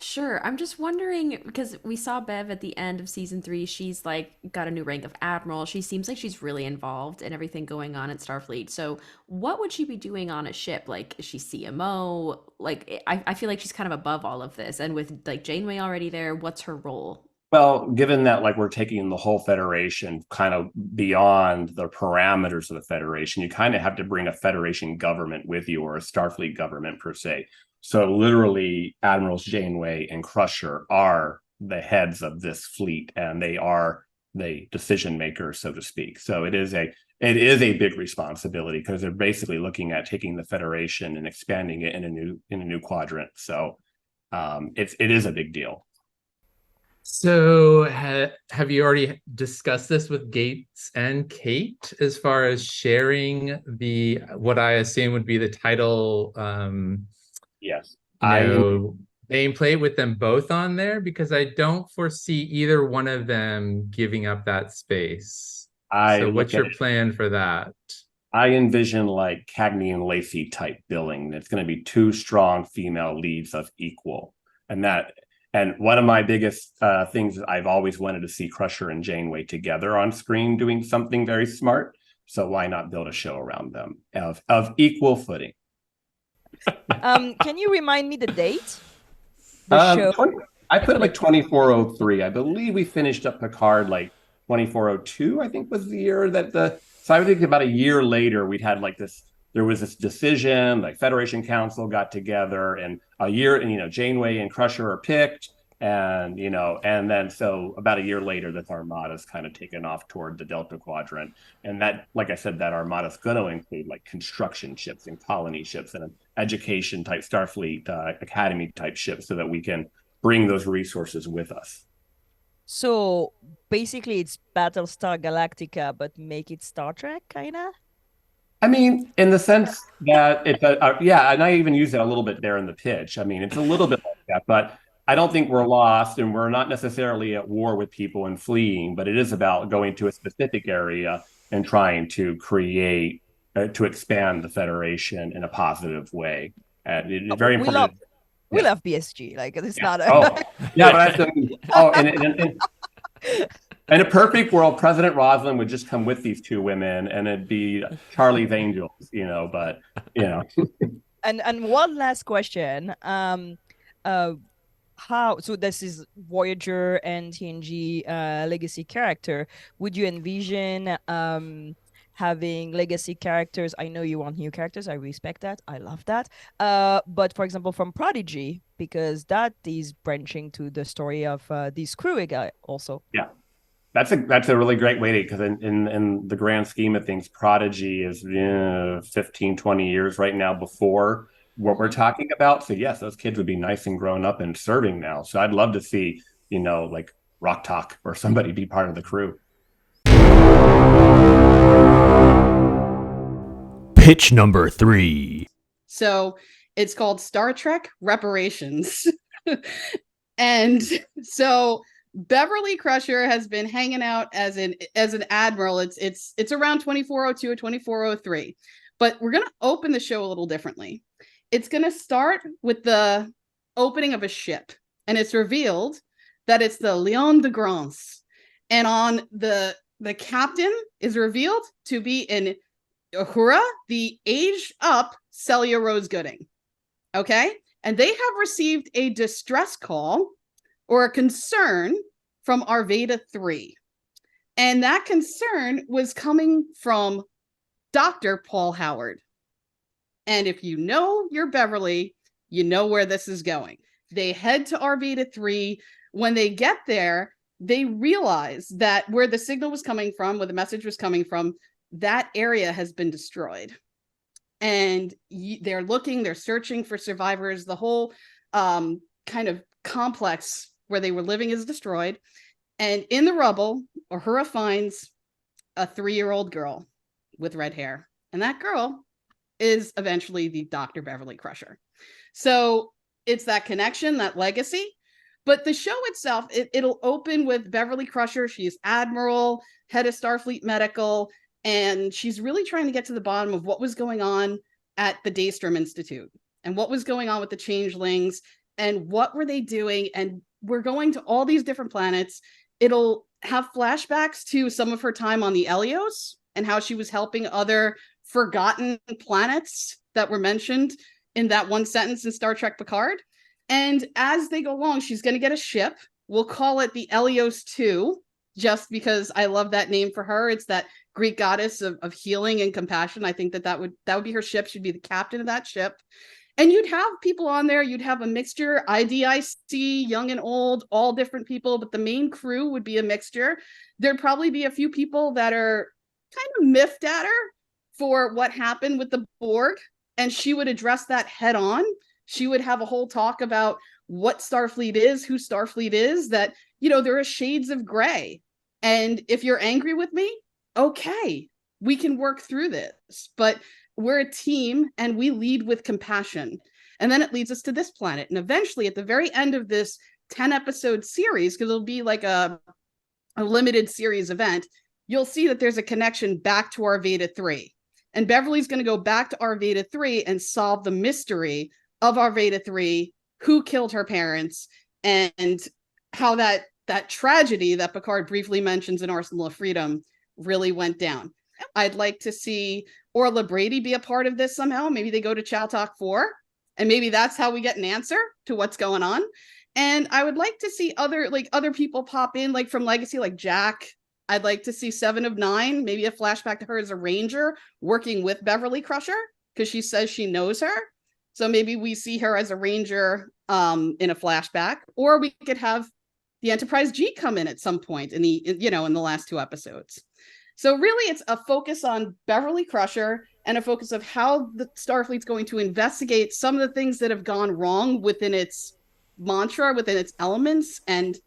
Sure. I'm just wondering, because we saw Bev at the end of season 3. She's like got a new rank of admiral. She seems like she's really involved in everything going on at Starfleet. So what would she be doing on a ship? Like, is she CMO? Like, I feel like she's kind of above all of this. And with like Janeway already there, what's her role? Well, given that we're taking the whole Federation kind of beyond the parameters of the Federation, you kind of have to bring a Federation government with you, or a Starfleet government per se. So literally, Admirals Janeway and Crusher are the heads of this fleet, and they are the decision makers, so to speak. So it is a big responsibility, because they're basically looking at taking the Federation and expanding it in a new quadrant. So it is a big deal. So have you already discussed this with Gates and Kate as far as sharing what I assume would be the title? Yes. Nameplate with them both on there, because I don't foresee either one of them giving up that space. So what's your plan for that? I envision like Cagney and Lacey type billing. It's going to be 2 strong female leads of equal. And one of my biggest things is I've always wanted to see Crusher and Janeway together on screen doing something very smart. So why not build a show around them of equal footing? Can you remind me the date? The show? I put it like 2403. I believe we finished up Picard like 2402, I think was the year so I would think about a year later, we'd had there was this decision, like Federation Council got together, and a year, and Janeway and Crusher are picked, and then so about a year later, this Armada's kind of taken off toward the Delta Quadrant, and that, like I said, that Armada's going to include like construction ships and colony ships and an education type Starfleet Academy type ship, so that we can bring those resources with us. So basically, it's Battlestar Galactica, but make it Star Trek, kind of? I mean, in the sense that it's and I even use it a little bit there in the pitch. I mean, it's a little bit like Yeah, but I don't think we're lost, and we're not necessarily at war with people and fleeing, but it is about going to a specific area and trying to create, to expand the Federation in a positive way. Very We love important. we Yeah. love BSG. Like it's not a Oh, yeah, but in a perfect world, President Roslin would just come with these two women, and it'd be Charlie's Angels, But And one last question. How so this is Voyager and TNG legacy character. Would you envision having legacy characters? I know you want new characters. I respect that. I love that. But for example, from Prodigy, because that is branching to the story of this crew guy also. Yeah. That's a really great way to, because in the grand scheme of things, Prodigy is 15, 20 years right now before what we're talking about. So yes, those kids would be nice and grown up and serving now. So I'd love to see, like Rock Talk or somebody be part of the crew. Pitch number 3. So it's called Star Trek Reparations. And so Beverly Crusher has been hanging out as an admiral. It's around 2402 or 2403. But we're going to open the show a little differently. It's going to start with the opening of a ship, and it's revealed that it's the Lion de Grance. And on the captain is revealed to be an Uhura, the aged up Celia Rose Gooding. Okay? And they have received a distress call or a concern from Arvada 3. And that concern was coming from Dr. Paul Howard. And if you know your Beverly, you know where this is going. They head to Arvada 3. When they get there, they realize that where the signal was coming from, where the message was coming from, that area has been destroyed. And they're searching for survivors. The whole kind of complex where they were living is destroyed. And in the rubble, Uhura finds a 3-year-old girl with red hair. And that girl is eventually the Dr. Beverly Crusher. So it's that connection, that legacy. But the show itself, it'll open with Beverly Crusher. She's Admiral, head of Starfleet Medical, and she's really trying to get to the bottom of what was going on at the Daystrom Institute and what was going on with the changelings and what were they doing. And we're going to all these different planets. It'll have flashbacks to some of her time on the Elios and how she was helping other forgotten planets that were mentioned in that one sentence in Star Trek Picard. And as they go along, she's going to get a ship. We'll call it the Elios 2, just because I love that name for her. It's that Greek goddess of healing and compassion. I think that would be her ship. She'd be the captain of that ship. And you'd have people on there. You'd have a mixture, IDIC, young and old, all different people, but the main crew would be a mixture. There'd probably be a few people that are kind of miffed at her for what happened with the Borg, and she would address that head on. She would have a whole talk about what Starfleet is, who Starfleet is, that, there are shades of gray. And if you're angry with me, okay, we can work through this. But we're a team and we lead with compassion. And then it leads us to this planet. And eventually, at the very end of this 10-episode series, because it'll be like a limited series event, you'll see that there's a connection back to Arvada 3. And Beverly's going to go back to Arvada 3 and solve the mystery of Arvada 3, who killed her parents, and how that tragedy that Picard briefly mentions in Arsenal of Freedom really went down. I'd like to see Orla Brady be a part of this somehow. Maybe they go to Chowtok 4, and maybe that's how we get an answer to what's going on. And I would like to see other people pop in, like from Legacy, like Jack. I'd like to see 7 of 9, maybe a flashback to her as a ranger working with Beverly Crusher, because she says she knows her. So maybe we see her as a ranger in a flashback, or we could have the Enterprise G come in at some point in the last 2 episodes. So really, it's a focus on Beverly Crusher and a focus of how the Starfleet's going to investigate some of the things that have gone wrong within its mantra, within its elements. And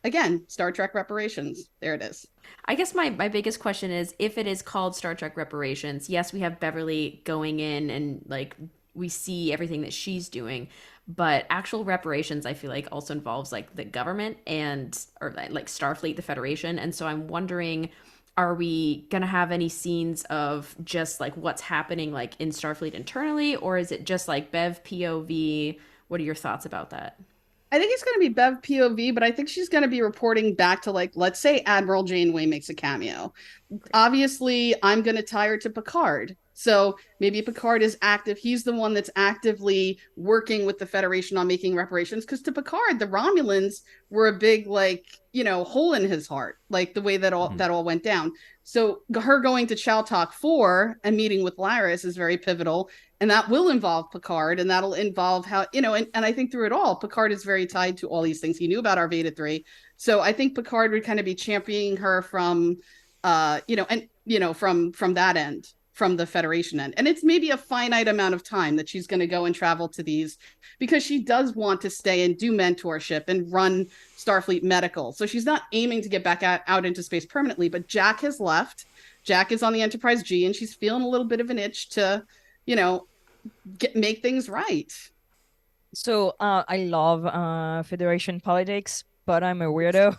again, Star Trek Reparations. There it is. I guess my biggest question is, if it is called Star Trek Reparations, yes, we have Beverly going in and we see everything that she's doing. but actual reparations I feel like also involves like the government or like Starfleet, the Federation. And so I'm wondering, are we going to have any scenes of just like what's happening like in Starfleet internally, or is it just like Bev POV? What are your thoughts about that? I think it's going to be Bev POV, but I think she's going to be reporting back to, like, let's say Admiral Janeway makes a cameo. Obviously, I'm going to tie her to Picard. So maybe Picard is active. He's the one that's actively working with the Federation on making reparations. Because to Picard, the Romulans were a big, like, hole in his heart, like the way that all went down. So her going to Chowtok 4 and meeting with Laris is very pivotal. And that will involve Picard, and that'll involve how, and I think through it all, Picard is very tied to all these things. He knew about Arvada 3. So I think Picard would kind of be championing her from, from that end, from the Federation end. And it's maybe a finite amount of time that she's going to go and travel to these, because she does want to stay and do mentorship and run Starfleet Medical. So she's not aiming to get back out into space permanently, but Jack has left. Jack is on the Enterprise G, and she's feeling a little bit of an itch to, make things right. So I love Federation politics, but I'm a weirdo.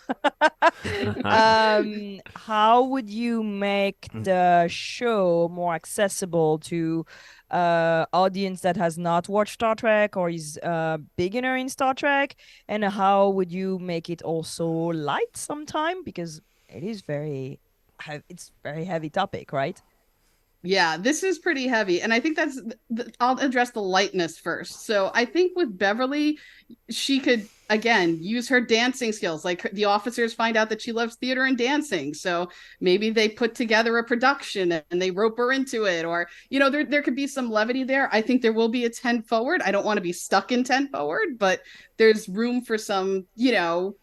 How would you make the show more accessible to audience that has not watched Star Trek or is a beginner in Star Trek? And how would you make it also light sometime? Because it is it's very heavy topic, right? Yeah, this is pretty heavy. And I think I'll address the lightness first. So I think with Beverly, she could, again, use her dancing skills. Like, the officers find out that she loves theater and dancing. So maybe they put together a production and they rope her into it. Or, there could be some levity there. I think there will be a 10 forward. I don't want to be stuck in 10 forward, but there's room for some,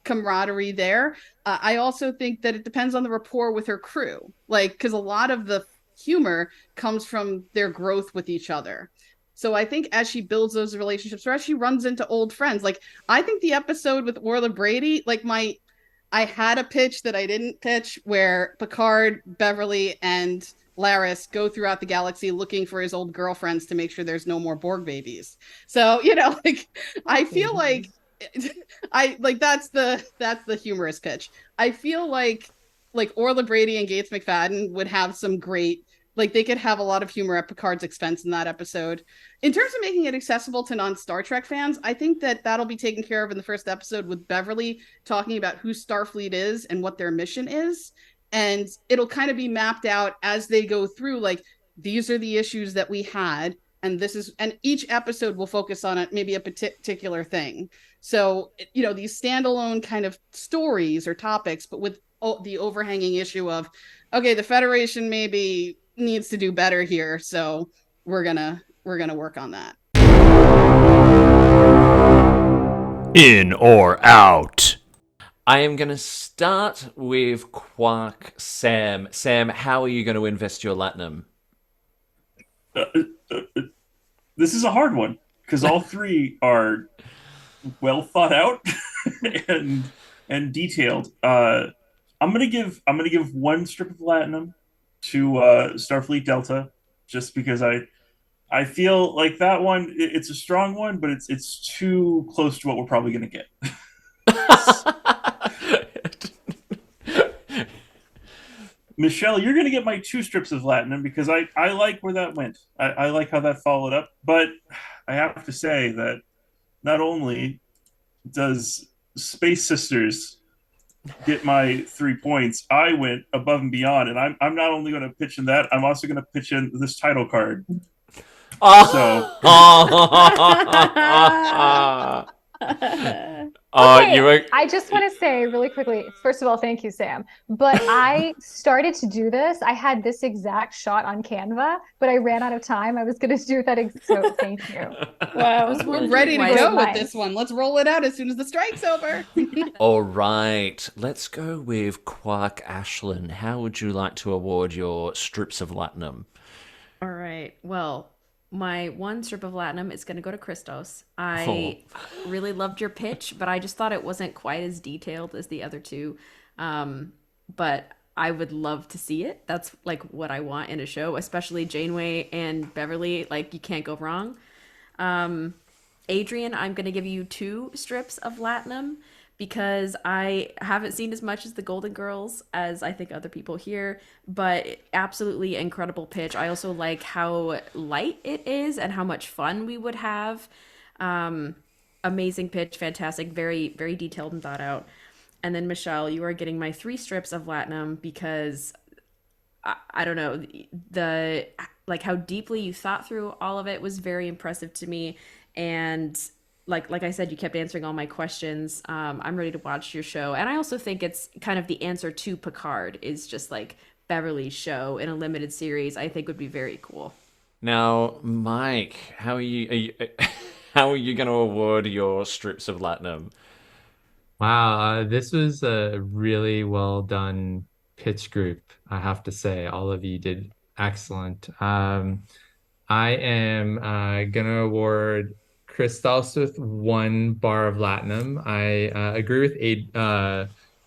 camaraderie there. I also think that it depends on the rapport with her crew. Like, because a lot of the humor comes from their growth with each other. So I think as she builds those relationships, or as she runs into old friends, like, I think the episode with Orla Brady, like, I had a pitch that I didn't pitch, where Picard, Beverly, and Laris go throughout the galaxy looking for his old girlfriends to make sure there's no more Borg babies. So, like, I feel like that's the humorous pitch. I feel like Orla Brady and Gates McFadden would have some great, like, they could have a lot of humor at Picard's expense in that episode. In terms of making it accessible to non-Star Trek fans, I think that that'll be taken care of in the first episode, with Beverly talking about who Starfleet is and what their mission is. And it'll kind of be mapped out as they go through, like, these are the issues that we had, and each episode will focus on maybe a particular thing. So, these standalone kind of stories or topics, but with the overhanging issue of, okay, the Federation maybe needs to do better here, so we're gonna work on that. In or out? I am going to start with Quark Sam. Sam, how are you going to invest your Latinum? This is a hard one, because all three are well thought out and detailed. I'm gonna give one strip of Latinum to Starfleet Delta, just because I feel like that one, it's a strong one, but it's too close to what we're probably gonna get. Michelle, you're gonna get my 2 strips of Latinum, because I like where that went. I like how that followed up, but I have to say that not only does Space Sisters get my 3 points, I went above and beyond, and I'm not only going to pitch in that, I'm also going to pitch in this title card. I just want to say really quickly, first of all, thank you, Sam. But I started to do this. I had this exact shot on Canva, but I ran out of time. I was going to do that. So thank you. Wow, we're ready to go with this one. Let's roll it out as soon as the strike's over. All right, let's go with Quark Ashlyn. How would you like to award your strips of Latinum? All right. Well, my 1 strip of Latinum is going to go to Christos. I really loved your pitch, but I just thought it wasn't quite as detailed as the other 2. But I would love to see it. That's like what I want in a show, especially Janeway and Beverly. Like, you can't go wrong. Adrian, I'm going to give you 2 strips of Latinum because I haven't seen as much as the Golden Girls as I think other people here, but absolutely incredible pitch. I also like how light it is and how much fun we would have. Amazing pitch, fantastic, very, very detailed and thought out. And then Michelle, you are getting my 3 strips of Latinum because I don't know, the like how deeply you thought through all of it was very impressive to me. And like I said, you kept answering all my questions. I'm ready to watch your show. And I also think it's kind of the answer to Picard is just like Beverly's show in a limited series. I think would be very cool. Now, Mike, how are you how are you going to award your strips of Latinum? Wow, this was a really well done pitch group, I have to say. All of you did excellent. I am gonna award Christos with 1 bar of Latinum. I agree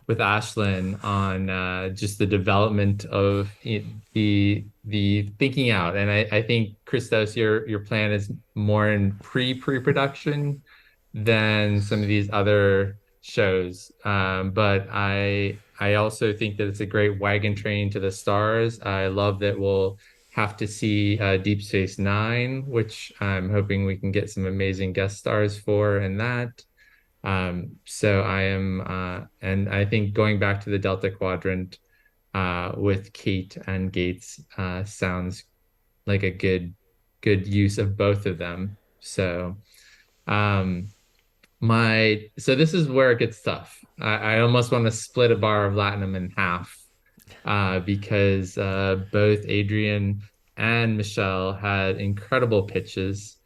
with Ashlyn on just the development of the thinking out, and I think Christos, your plan is more in pre-production than some of these other shows. But I also think that it's a great wagon train to the stars. I love that we'll have to see Deep Space Nine, which I'm hoping we can get some amazing guest stars for in that. So I am, and I think going back to the Delta Quadrant with Kate and Gates sounds like a good use of both of them. So so this is where it gets tough. I almost want to split a bar of Latinum in half because both Adrian and Michelle had incredible pitches.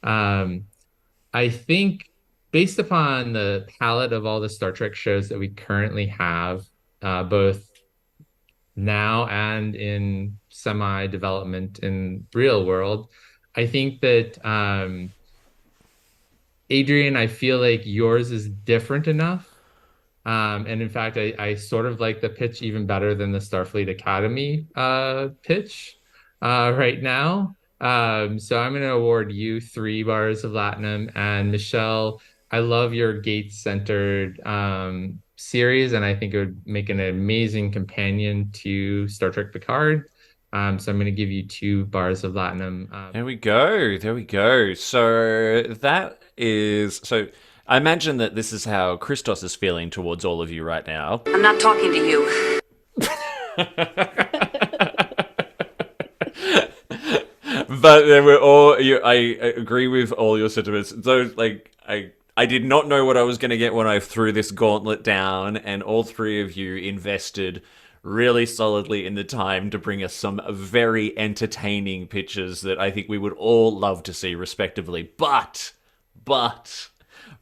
I think based upon the palette of all the Star Trek shows that we currently have, both now and in semi-development in real world, I think that Adrian, I feel like yours is different enough. And in fact, I sort of like the pitch even better than the Starfleet Academy pitch right now. So I'm going to award you 3 bars of Latinum. And Michelle, I love your Gates-centered series, and I think it would make an amazing companion to Star Trek Picard. So I'm going to give you 2 bars of Latinum. There we go. There we go. So I imagine that this is how Christos is feeling towards all of you right now. I'm not talking to you. But they were all. I agree with all your sentiments. Those I did not know what I was going to get when I threw this gauntlet down, and all 3 of you invested really solidly in the time to bring us some very entertaining pitches that I think we would all love to see, respectively. But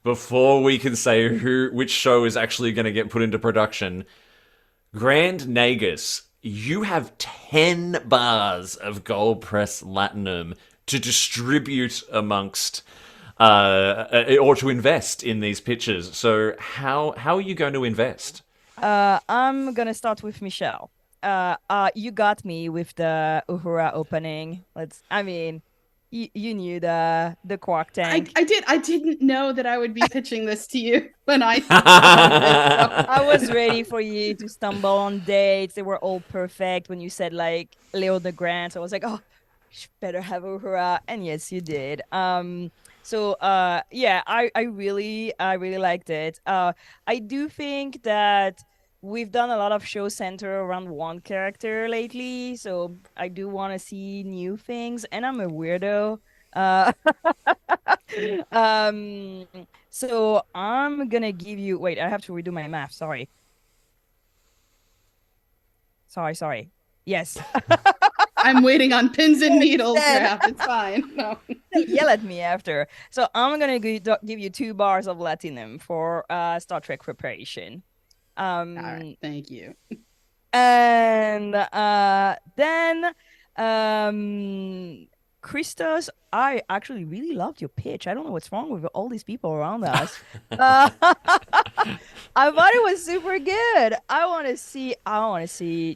before we can say which show is actually going to get put into production, Grand Nagus, you have 10 bars of gold press Latinum to distribute amongst or to invest in these pitches. So how are you going to invest? I'm gonna start with Michelle. You got me with the Uhura opening. You knew the Quark tank. I did. I didn't know that I would be pitching this to you when I so. I was ready for you to stumble on dates. They were all perfect when you said like Leo the Grant. So I was like, oh, you better have Uhura. And yes, you did. I really liked it. I do think that we've done a lot of show center around one character lately, so I do want to see new things, and I'm a weirdo. So I'm gonna give you. Wait, I have to redo my math. Sorry. Yes. I'm waiting on pins and needles, Raph. It's fine. No. Yell at me after. So I'm gonna give you 2 bars of Latinum for Star Trek preparation. All right, thank you. And then Christos, I actually really loved your pitch. I don't know what's wrong with all these people around us. I thought it was super good. I want to see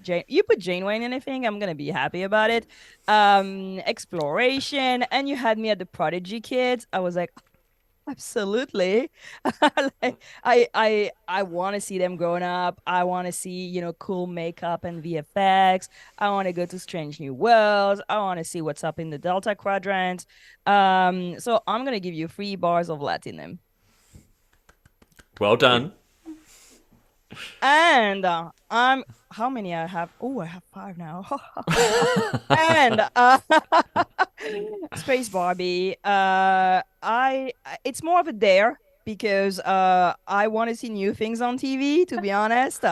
Jane. You put Janeway in anything, I'm gonna be happy about it. Exploration, and you had me at the Prodigy Kids. I was like, Absolutely. Like, I want to see them growing up. I want to see, cool makeup and VFX. I want to go to Strange New Worlds. I want to see what's up in the Delta Quadrant. So I'm gonna give you 3 bars of Latinum. Well done. And how many I have? Oh, I have 5 now. And Space Barbie. It's more of a dare because I want to see new things on TV. To be honest,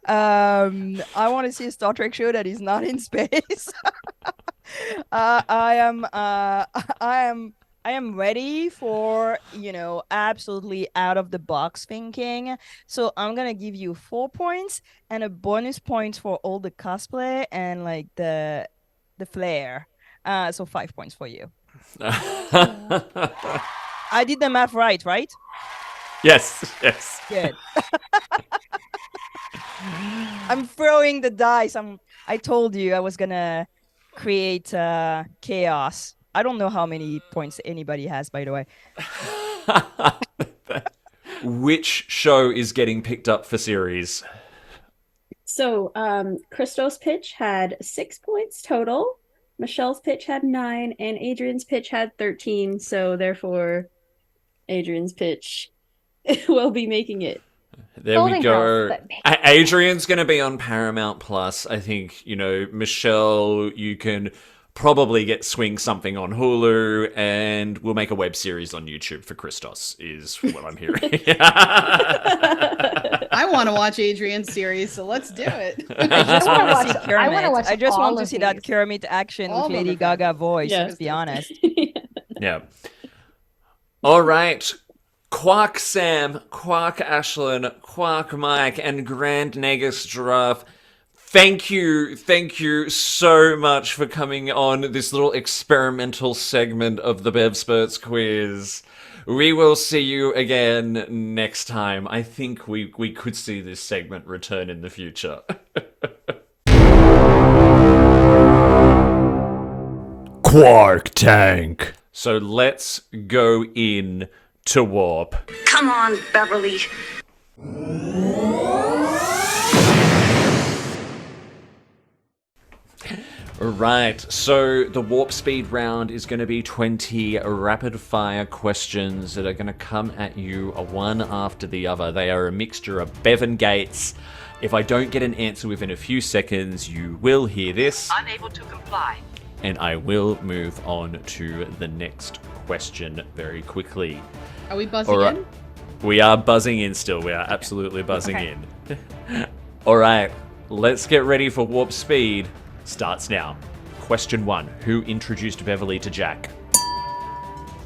I want to see a Star Trek show that is not in space. I am ready for, absolutely out of the box thinking. So I'm gonna give you 4 points and a bonus point for all the cosplay and like the flair. So 5 points for you. I did the math right? Yes. Good. I'm throwing the dice. I told you I was gonna create chaos. I don't know how many points anybody has, by the way. Which show is getting picked up for series? So, Christos' pitch had 6 points total. Michelle's pitch had 9, and Adrian's pitch had 13. So, therefore, Adrian's pitch will be making it. There we go. Adrian's going to be on Paramount Plus. I think, Michelle, you can probably swing something on Hulu, and we'll make a web series on YouTube for Christos, is what I'm hearing. I want to watch Adrian's series, so let's do it. I just want to see Kermit. I want to watch I just want all to of see that these. Kermit action All with of them Lady are fun. Gaga voice, Yeah. let's be honest. Yeah. All right. Quark Sam, Quark Ashlyn, Quark Mike, and Grand Negus Giraffe. Thank you so much for coming on this little experimental segment of the Bevsperts Quiz. We will see you again next time. I think we could see this segment return in the future. Quark Tank. So let's go in to warp. Come on, Beverly. Right, so the warp speed round is going to be 20 rapid fire questions that are going to come at you one after the other. They are a mixture of Bev and Gates. If I don't get an answer within a few seconds, you will hear this, Unable to comply. and I will move on to the next question very quickly. Are we buzzing All right. in? We are buzzing in still. We are absolutely buzzing in. All right, let's get ready for warp speed. Starts now. Question 1. Who introduced Beverly to Jack?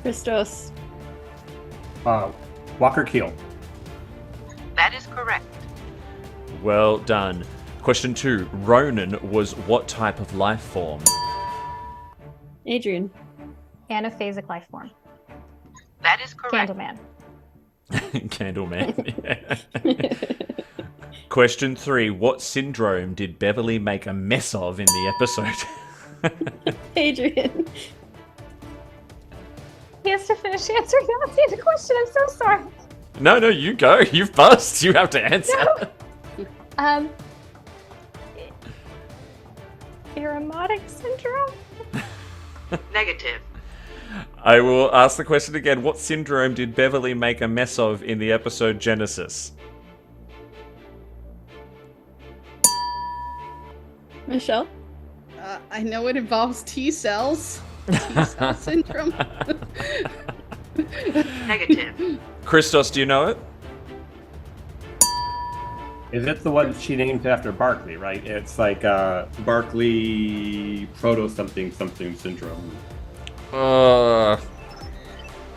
Christos. Walker Keel. That is correct. Well done. Question 2. Ronan was what type of life form? Adrian. Anaphasic life form. That is correct. Candleman. Candleman. Question 3. What syndrome did Beverly make a mess of in the episode? Adrian. He has to finish answering the question. I'm so sorry. No, you go. You've buzzed. You have to answer. No. Aromatic syndrome? Negative. I will ask the question again. What syndrome did Beverly make a mess of in the episode Genesis? Michelle. I know it involves T cells. T-cell syndrome. Negative. Christos, do you know it? Is it the one she named after Barkley, right? It's like Barkley proto something syndrome.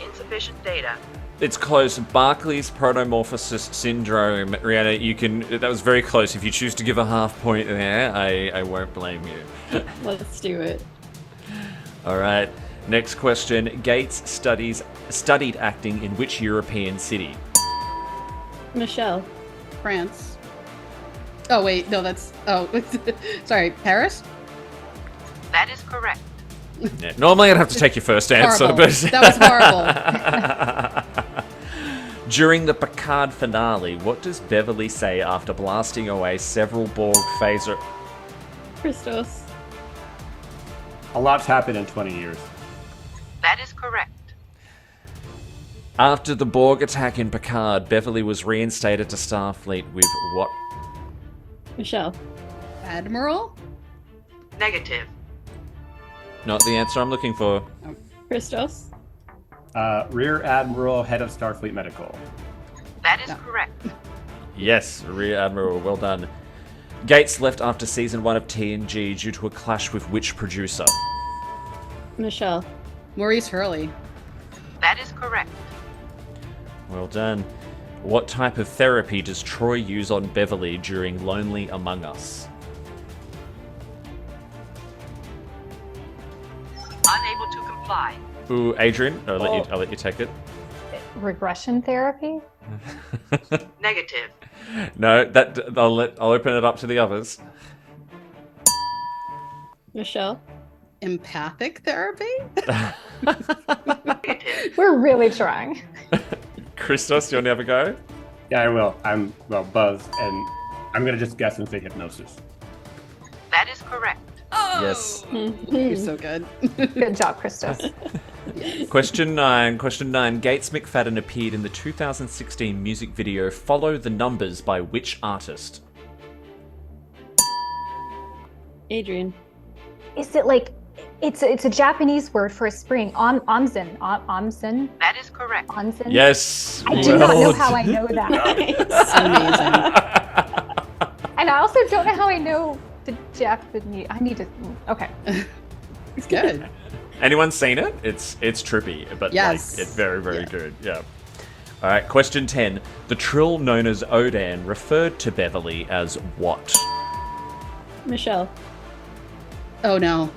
Insufficient data. It's close. Barclay's protomorphosis syndrome. Rihanna, that was very close. If you choose to give a half point there, I won't blame you. Let's do it. All right. Next question. Gates studied acting in which European city? Michelle. France. Oh wait, no, that's sorry, Paris. That is correct. Yeah, normally I'd have to take your first answer, Horrible. but That was horrible. During the Picard finale, what does Beverly say after blasting away several Borg phaser... Christos. A lot's happened in 20 years. That is correct. After the Borg attack in Picard, Beverly was reinstated to Starfleet with what? Michelle. Admiral? Negative. Not the answer I'm looking for. Christos. Rear Admiral, head of Starfleet Medical. That is correct. Yes, Rear Admiral, well done. Gates left after season 1 of TNG due to a clash with which producer? Michelle. Maurice Hurley. That is correct. Well done. What type of therapy does Troy use on Beverly during Lonely Among Us? Unable to comply. Ooh, Adrian, I'll let you take it. Regression therapy? Negative. No, I'll open it up to the others. Michelle. Empathic therapy? We're really trying. Christos, you want to have a go? Yeah, I will. I'm buzzed, and I'm gonna just guess and say hypnosis. That is correct. Yes. You're so good. Good job, Christos. Question 9. Gates McFadden appeared in the 2016 music video "Follow the Numbers" by which artist? Adrian. Is it like it's a Japanese word for a spring? Onsen. Onsen. That is correct. Onsen. Yes. I do not know how I know that. Amazing. And I also don't know how I know the Japanese. I need to. Okay. It's good. Anyone seen it? It's trippy, but yes. It's very good. Yeah. All right. Question 10. The Trill known as Odan referred to Beverly as what? Michelle. Oh no.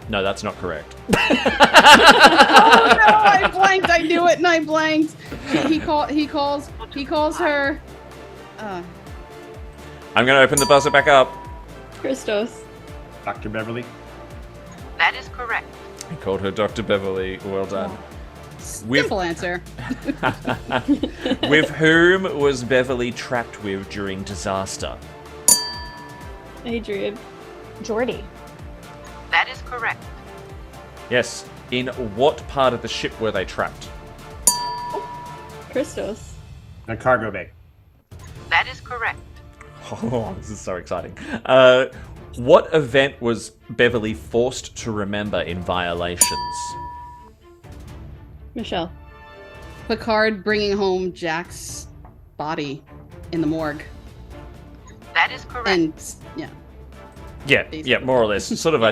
No, that's not correct. Oh no, I blanked. I knew it and I blanked. He calls her. I'm going to open the buzzer back up. Christos. Dr. Beverly. That is correct. He called her Dr. Beverly. Well done. Simple answer. With whom was Beverly trapped with during disaster? Adrian. Geordie. That is correct. Yes. In what part of the ship were they trapped? Christos. A cargo bay. That is correct. Oh, this is so exciting. What event was Beverly forced to remember in Violations? Michelle. Picard bringing home Jack's body in the morgue. That is correct. And yeah. Yeah, more or less. Sort of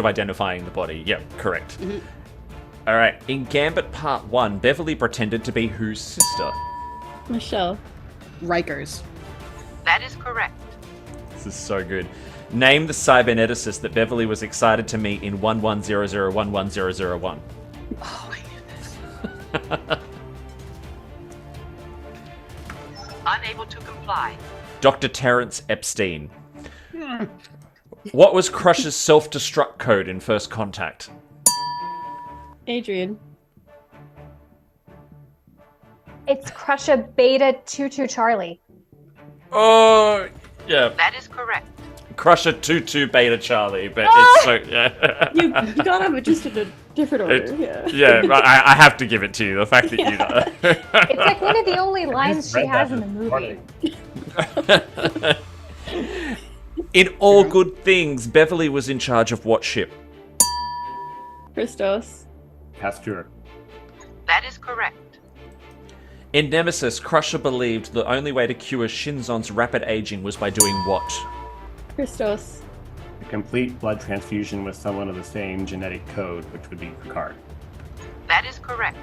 identifying the body. Yeah, correct. Mm-hmm. All right. In Gambit Part 1, Beverly pretended to be whose sister? Michelle. Riker's. That is correct. This is so good. Name the cyberneticist that Beverly was excited to meet in 11001101. Oh, I knew this. Unable to comply. Dr. Terrence Epstein. What was Crusher's self-destruct code in First Contact? Adrian. It's Crusher Beta 22 Charlie. Oh, yeah. That is correct. Crusher 22 Beta Charlie, but it's so, yeah. You gotta have it just in a different order. Yeah, I have to give it to you. The fact that you know. It's like one of the only lines she has in the movie. In All Good Things, Beverly was in charge of what ship? Christos. Pasteur. That is correct. In Nemesis, Crusher believed the only way to cure Shinzon's rapid aging was by doing what? Christos. A complete blood transfusion with someone of the same genetic code, which would be Picard. That is correct.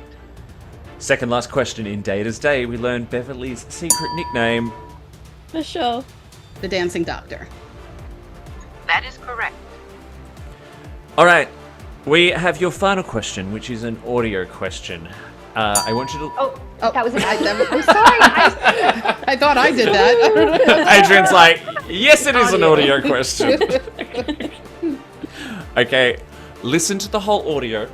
Second last question. In Data's Day, we learned Beverly's secret nickname. Michelle. The Dancing Doctor. That is correct. All right. We have your final question, which is an audio question. I want you to... Oh, that was an... I'm sorry. I thought I did that. Adrian's like, yes, it is an audio question. Okay, listen to the whole audio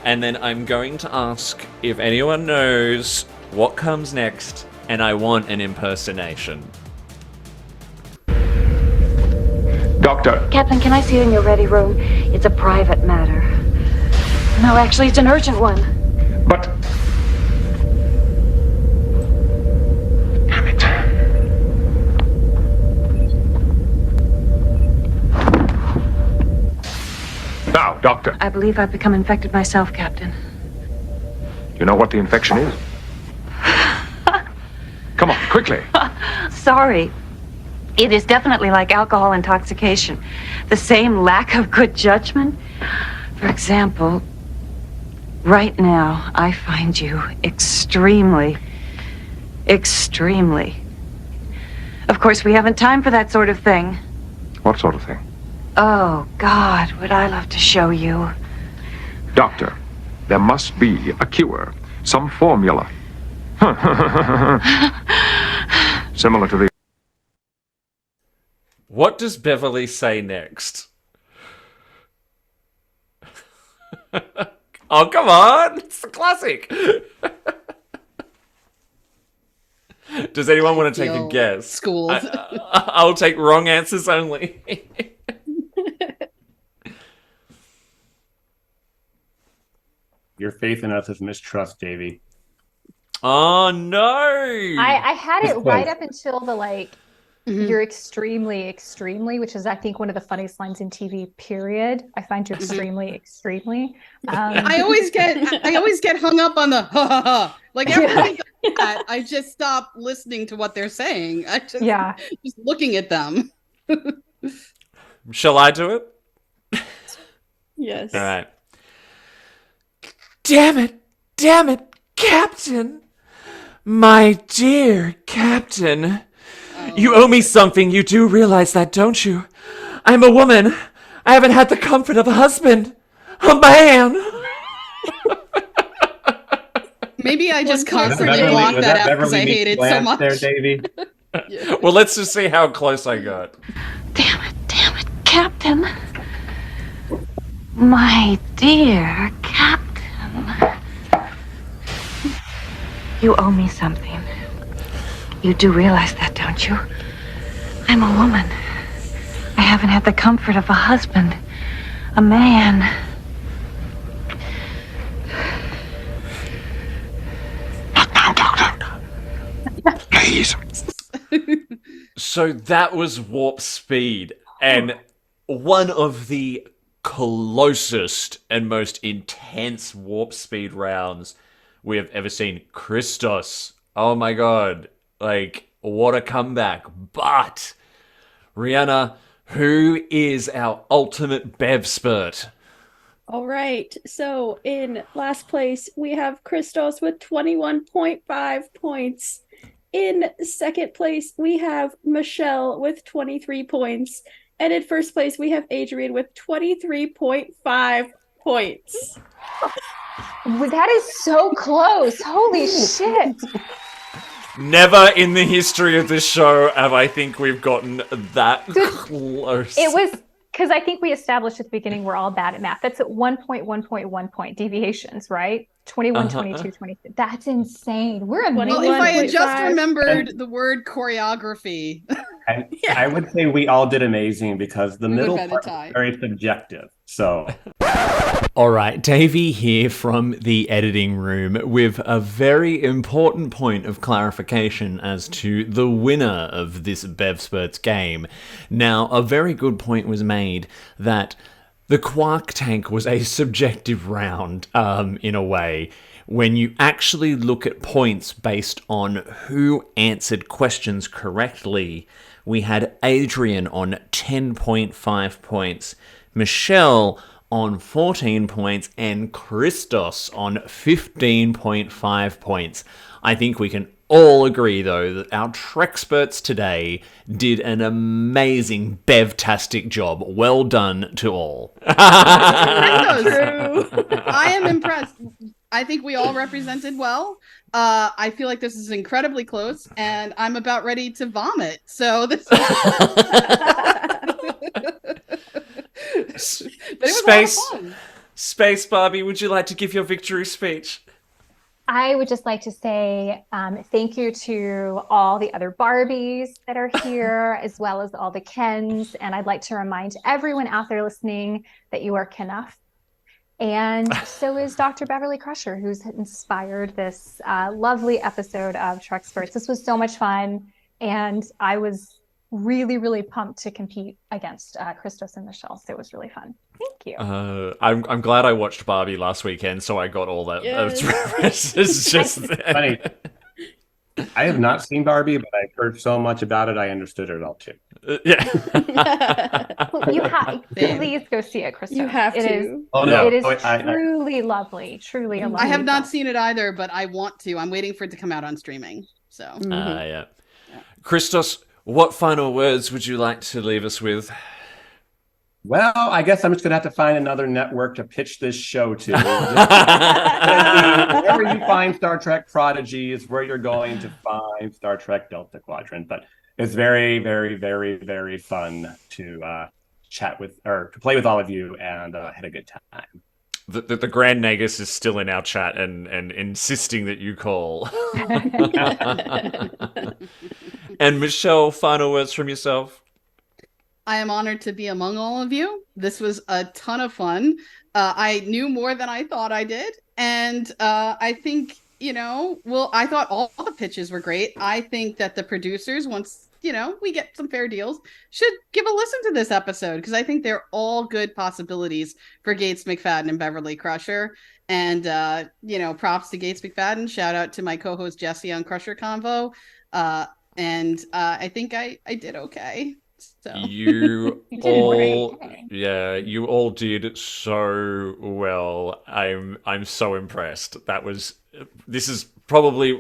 and then I'm going to ask if anyone knows what comes next, and I want an impersonation. Doctor. Captain, can I see you in your ready room? It's a private matter. No, actually, it's an urgent one. But... Damn it. Now, Doctor. I believe I've become infected myself, Captain. You know what the infection is? Come on, quickly. Sorry. It is definitely like alcohol intoxication. The same lack of good judgment. For example, right now, I find you extremely. Of course, we haven't time for that sort of thing. What sort of thing? Oh, God, would I love to show you. Doctor, there must be a cure. Some formula. Similar to the... What does Beverly say next? Oh, come on! It's a classic! Does anyone want to take a guess? Schools. I'll take wrong answers only. Your faith in us is mistrust, Davey. Oh, no! I had it It's right close. up until the you're extremely, which is I think one of the funniest lines in TV. Period. I find you extremely. I always get hung up on the ha ha ha. Like everything that, I just stop listening to what they're saying. I just just looking at them. Shall I do it? Yes. All right. Damn it, Captain. My dear Captain. You owe me something. You do realize that, don't you? I'm a woman. I haven't had the comfort of a husband. A man. Maybe I just constantly blocked that out because I hate it so much. There, Davey. Well, let's just see how close I got. Damn it, Captain. My dear Captain. You owe me something. You do realize that, don't you? I'm a woman. I haven't had the comfort of a husband. A man. Not now, Doctor. Please. So that was Warp Speed, and one of the closest and most intense Warp Speed rounds we have ever seen. Christos. Oh my god. Like, what a comeback. But, Rihanna, who is our ultimate Bevspert? All right. So in last place, we have Christos with 21.5 points. In second place, we have Michelle with 23 points. And in first place, we have Adrian with 23.5 points. That is so close. Holy shit. Never in the history of this show have I think we've gotten that close. It was because I think we established at the beginning we're all bad at math. That's at 1.1.1 point deviations, right? 21, 22, 23. That's insane. We're amazing. Well, if I had just remembered the word choreography. And I would say we all did amazing because the We middle would've had a part tie. was very subjective. So All right, Davey here from the editing room with a very important point of clarification as to the winner of this Bevsperts game. Now, a very good point was made that the Quark Tank was a subjective round, in a way. When you actually look at points based on who answered questions correctly, we had Adrian on 10.5 points, Michelle on 14 points, and Christos on 15.5 points. I think we can all agree, though, that our Treksperts today did an amazing Bev-tastic job. Well done to all. I am impressed. I think we all represented well. I feel like this is incredibly close, and I'm about ready to vomit. So this. But it was a lot of fun. Space Barbie, would you like to give your victory speech? I would just like to say thank you to all the other Barbies that are here, as well as all the Kens. And I'd like to remind everyone out there listening that you are Kenough. And so is Dr. Beverly Crusher, who's inspired this lovely episode of Treksperts. This was so much fun. And I was really, really pumped to compete against Christos and Michelle. So it was really fun. Thank you. I'm glad I watched Barbie last weekend, so I got all that. Yes. It's just Funny. I have not seen Barbie, but I've heard so much about it. I understood it all too. Well, you have please go see it, Christos. You have It to. is, no. it is I- truly lovely. Truly a lovely I have not film. seen it either, but I want to. I'm waiting for it to come out on streaming. So, yeah. Christos, what final words would you like to leave us with? Well, I guess I'm just going to have to find another network to pitch this show to. Wherever you find Star Trek Prodigy is where you're going to find Star Trek Delta Quadrant. But it's very, very, very, very fun to chat with or to play with all of you and had a good time. The Grand Nagus is still in our chat and insisting that you call. And Michelle, final words from yourself? I am honored to be among all of you. This was a ton of fun. I knew more than I thought I did. And I think, I thought all the pitches were great. I think that the producers, once, we get some fair deals, should give a listen to this episode because I think they're all good possibilities for Gates McFadden and Beverly Crusher. And, props to Gates McFadden. Shout out to my co-host Jesse on Crusher Convo. And I think I did okay. So. You all did so well. I'm so impressed. This is probably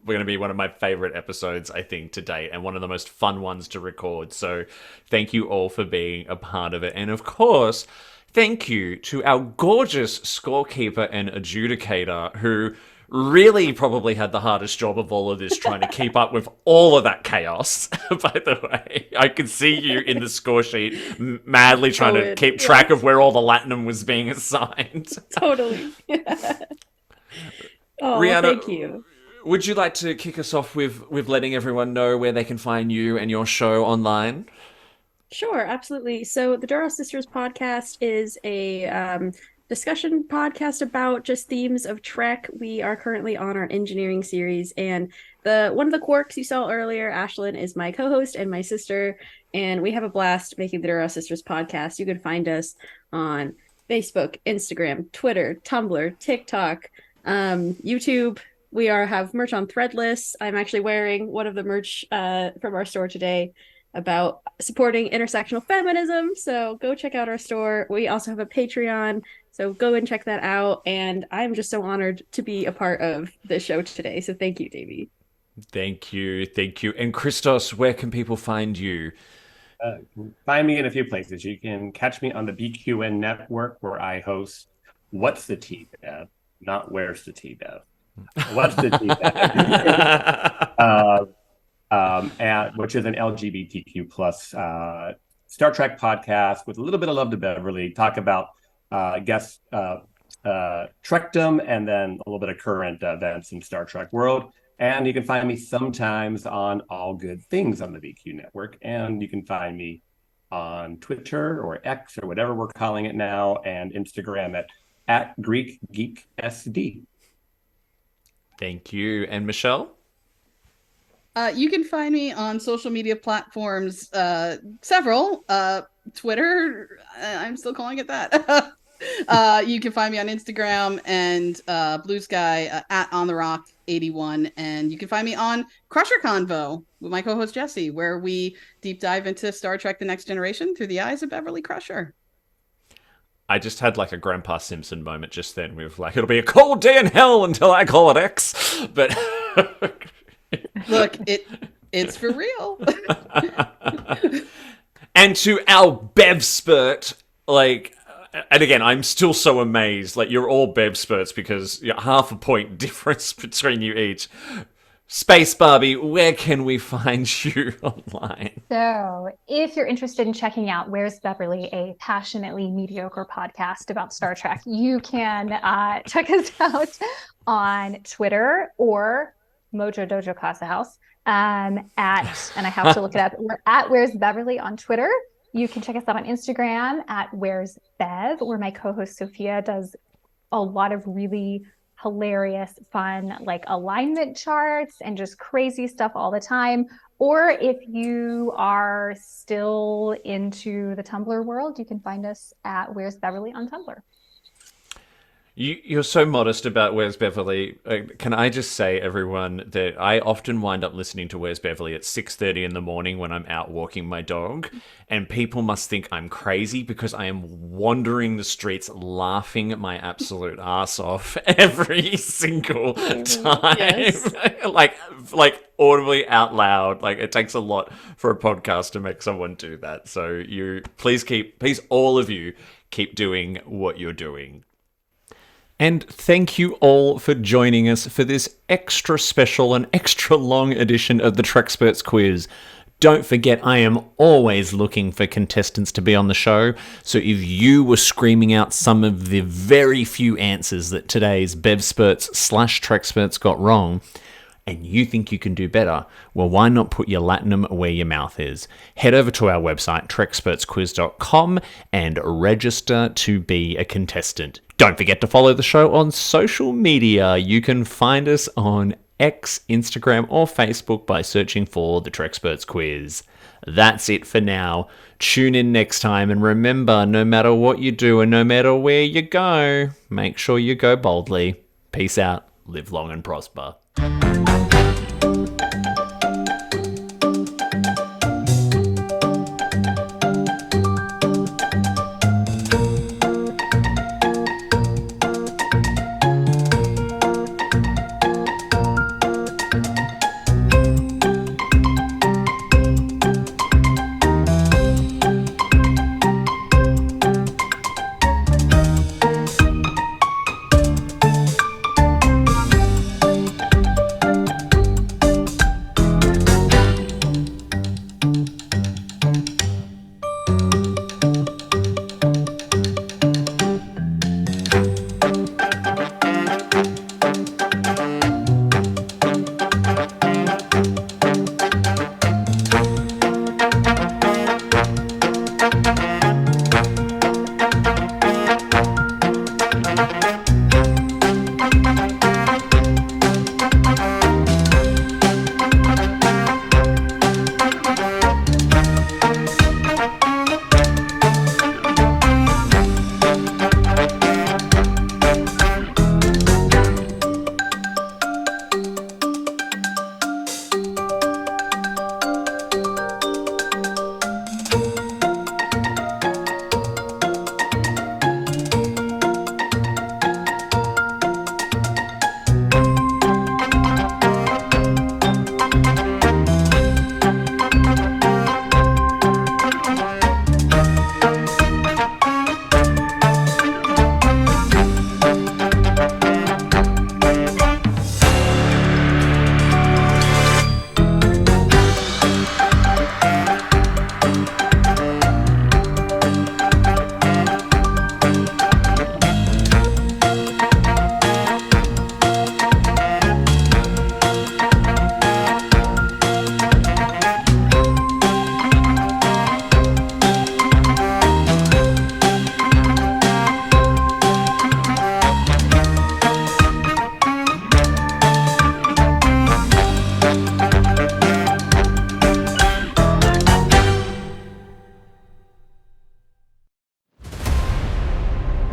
going to be one of my favorite episodes, I think, to date, and one of the most fun ones to record. So thank you all for being a part of it. And of course, thank you to our gorgeous scorekeeper and adjudicator who really probably had the hardest job of all of this, trying to keep up with all of that chaos. By the way, I could see you in the score sheet madly trying to keep track of where all the latinum was being assigned. Totally. Oh, Rihanna, thank you. Would you like to kick us off with letting everyone know where they can find you and your show online? Sure, absolutely. So the Duras Sisters podcast is a discussion podcast about just themes of Trek. We are currently on our engineering series, and one of the quarks you saw earlier, Ashlyn, is my co-host and my sister, and we have a blast making the Duras Sisters podcast. You can find us on Facebook, Instagram, Twitter, Tumblr, TikTok, YouTube. We have merch on Threadless. I'm actually wearing one of the merch from our store today about supporting intersectional feminism. So go check out our store. We also have a Patreon. So go and check that out. And I'm just so honored to be a part of this show today. So thank you, Davey. Thank you. Thank you. And Christos, where can people find you? Find me in a few places. You can catch me on the BQN network where I host What's the Tea, Bev? Not Where's the Tea, Bev? What's the Tea, Bev? Which is an LGBTQ plus Star Trek podcast with a little bit of love to Beverly. Talk about Trekdom and then a little bit of current events in Star Trek world. And you can find me sometimes on All Good Things on the BQ network. And you can find me on Twitter or X or whatever we're calling it now, and Instagram at Greek Geek SD. Thank you. And Michelle? You can find me on social media platforms, several. Twitter, I'm still calling it that. You can find me on Instagram and Blue Sky at On the Rock 81, and you can find me on Crusher Convo with my co-host Jesse, where we deep dive into Star Trek: The Next Generation through the eyes of Beverly Crusher. I just had like a Grandpa Simpson moment just then with like, it'll be a cold day in hell until I call it X. But look, it's for real. And to our Bevspert, like, and again, I'm still so amazed. Like, you're all Bevsperts because half a point difference between you each. Space Barbie, where can we find you online? So, if you're interested in checking out Where's Beverly, a passionately mediocre podcast about Star Trek, you can check us out on Twitter or Mojo Dojo Casa House and I have to look it up. We're at Where's Beverly on Twitter. You can check us out on Instagram at Where's Bev, where my co-host Sophia does a lot of really hilarious, fun, like alignment charts and just crazy stuff all the time. Or if you are still into the Tumblr world, you can find us at Where's Beverly on Tumblr. You're so modest about Where's Beverly. Can I just say, everyone, that I often wind up listening to Where's Beverly at 6:30 in the morning when I'm out walking my dog, and people must think I'm crazy because I am wandering the streets laughing my absolute ass off every single time. Yes. like audibly out loud. Like, it takes a lot for a podcast to make someone do that. So please all of you keep doing what you're doing. And thank you all for joining us for this extra special and extra long edition of the Treksperts Quiz. Don't forget, I am always looking for contestants to be on the show, so if you were screaming out some of the very few answers that today's Bevsperts/Treksperts got wrong, and you think you can do better, well, why not put your latinum where your mouth is? Head over to our website, trekspertsquiz.com, and register to be a contestant. Don't forget to follow the show on social media. You can find us on X, Instagram, or Facebook by searching for the Treksperts Quiz. That's it for now. Tune in next time, and remember, no matter what you do and no matter where you go, make sure you go boldly. Peace out. Live long and prosper.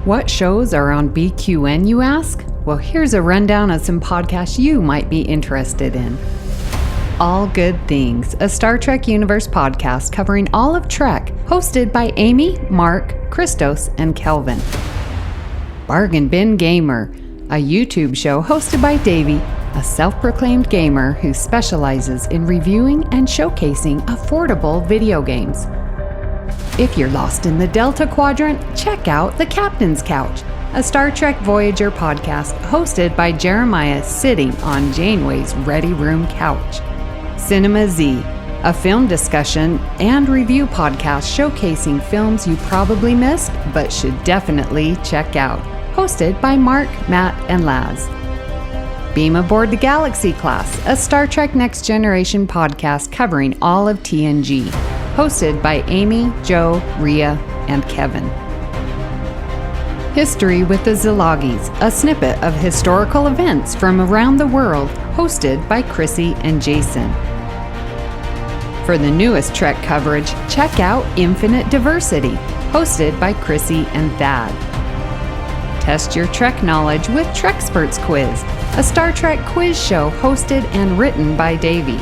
What shows are on BQN, you ask? Well, here's a rundown of some podcasts you might be interested in. All Good Things, a Star Trek Universe podcast covering all of Trek, hosted by Amy, Mark, Christos, and Kelvin. Bargain Bin Gamer, a YouTube show hosted by Davey, a self-proclaimed gamer who specializes in reviewing and showcasing affordable video games. If you're lost in the Delta Quadrant, check out The Captain's Couch, a Star Trek Voyager podcast hosted by Jeremiah sitting on Janeway's Ready Room couch. Cinema Z, a film discussion and review podcast showcasing films you probably missed but should definitely check out, hosted by Mark, Matt, and Laz. Beam Aboard the Galaxy Class, a Star Trek Next Generation podcast covering all of TNG, hosted by Amy, Joe, Rhea, and Kevin. History with the Zilagis, a snippet of historical events from around the world, hosted by Chrissy and Jason. For the newest Trek coverage, check out Infinite Diversity, hosted by Chrissy and Thad. Test your Trek knowledge with Treksperts Quiz, a Star Trek quiz show hosted and written by Davey.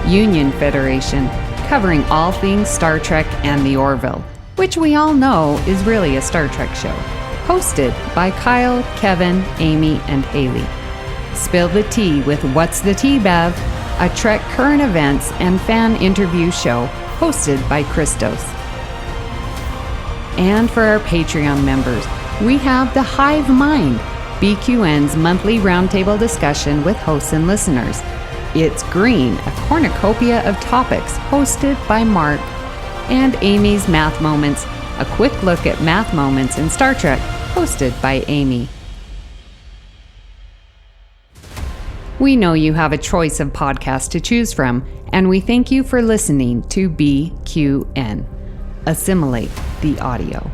Union Federation, covering all things Star Trek and the Orville, which we all know is really a Star Trek show, hosted by Kyle, Kevin, Amy, and Haley. Spill the Tea with What's the Tea, Bev? A Trek current events and fan interview show hosted by Christos. And for our Patreon members, we have The Hive Mind, BQN's monthly roundtable discussion with hosts and listeners. It's Green, a cornucopia of topics hosted by Mark, and Amy's Math Moments, a quick look at math moments in Star Trek, hosted by Amy. We know you have a choice of podcasts to choose from, and we thank you for listening to BQN. Assimilate the audio.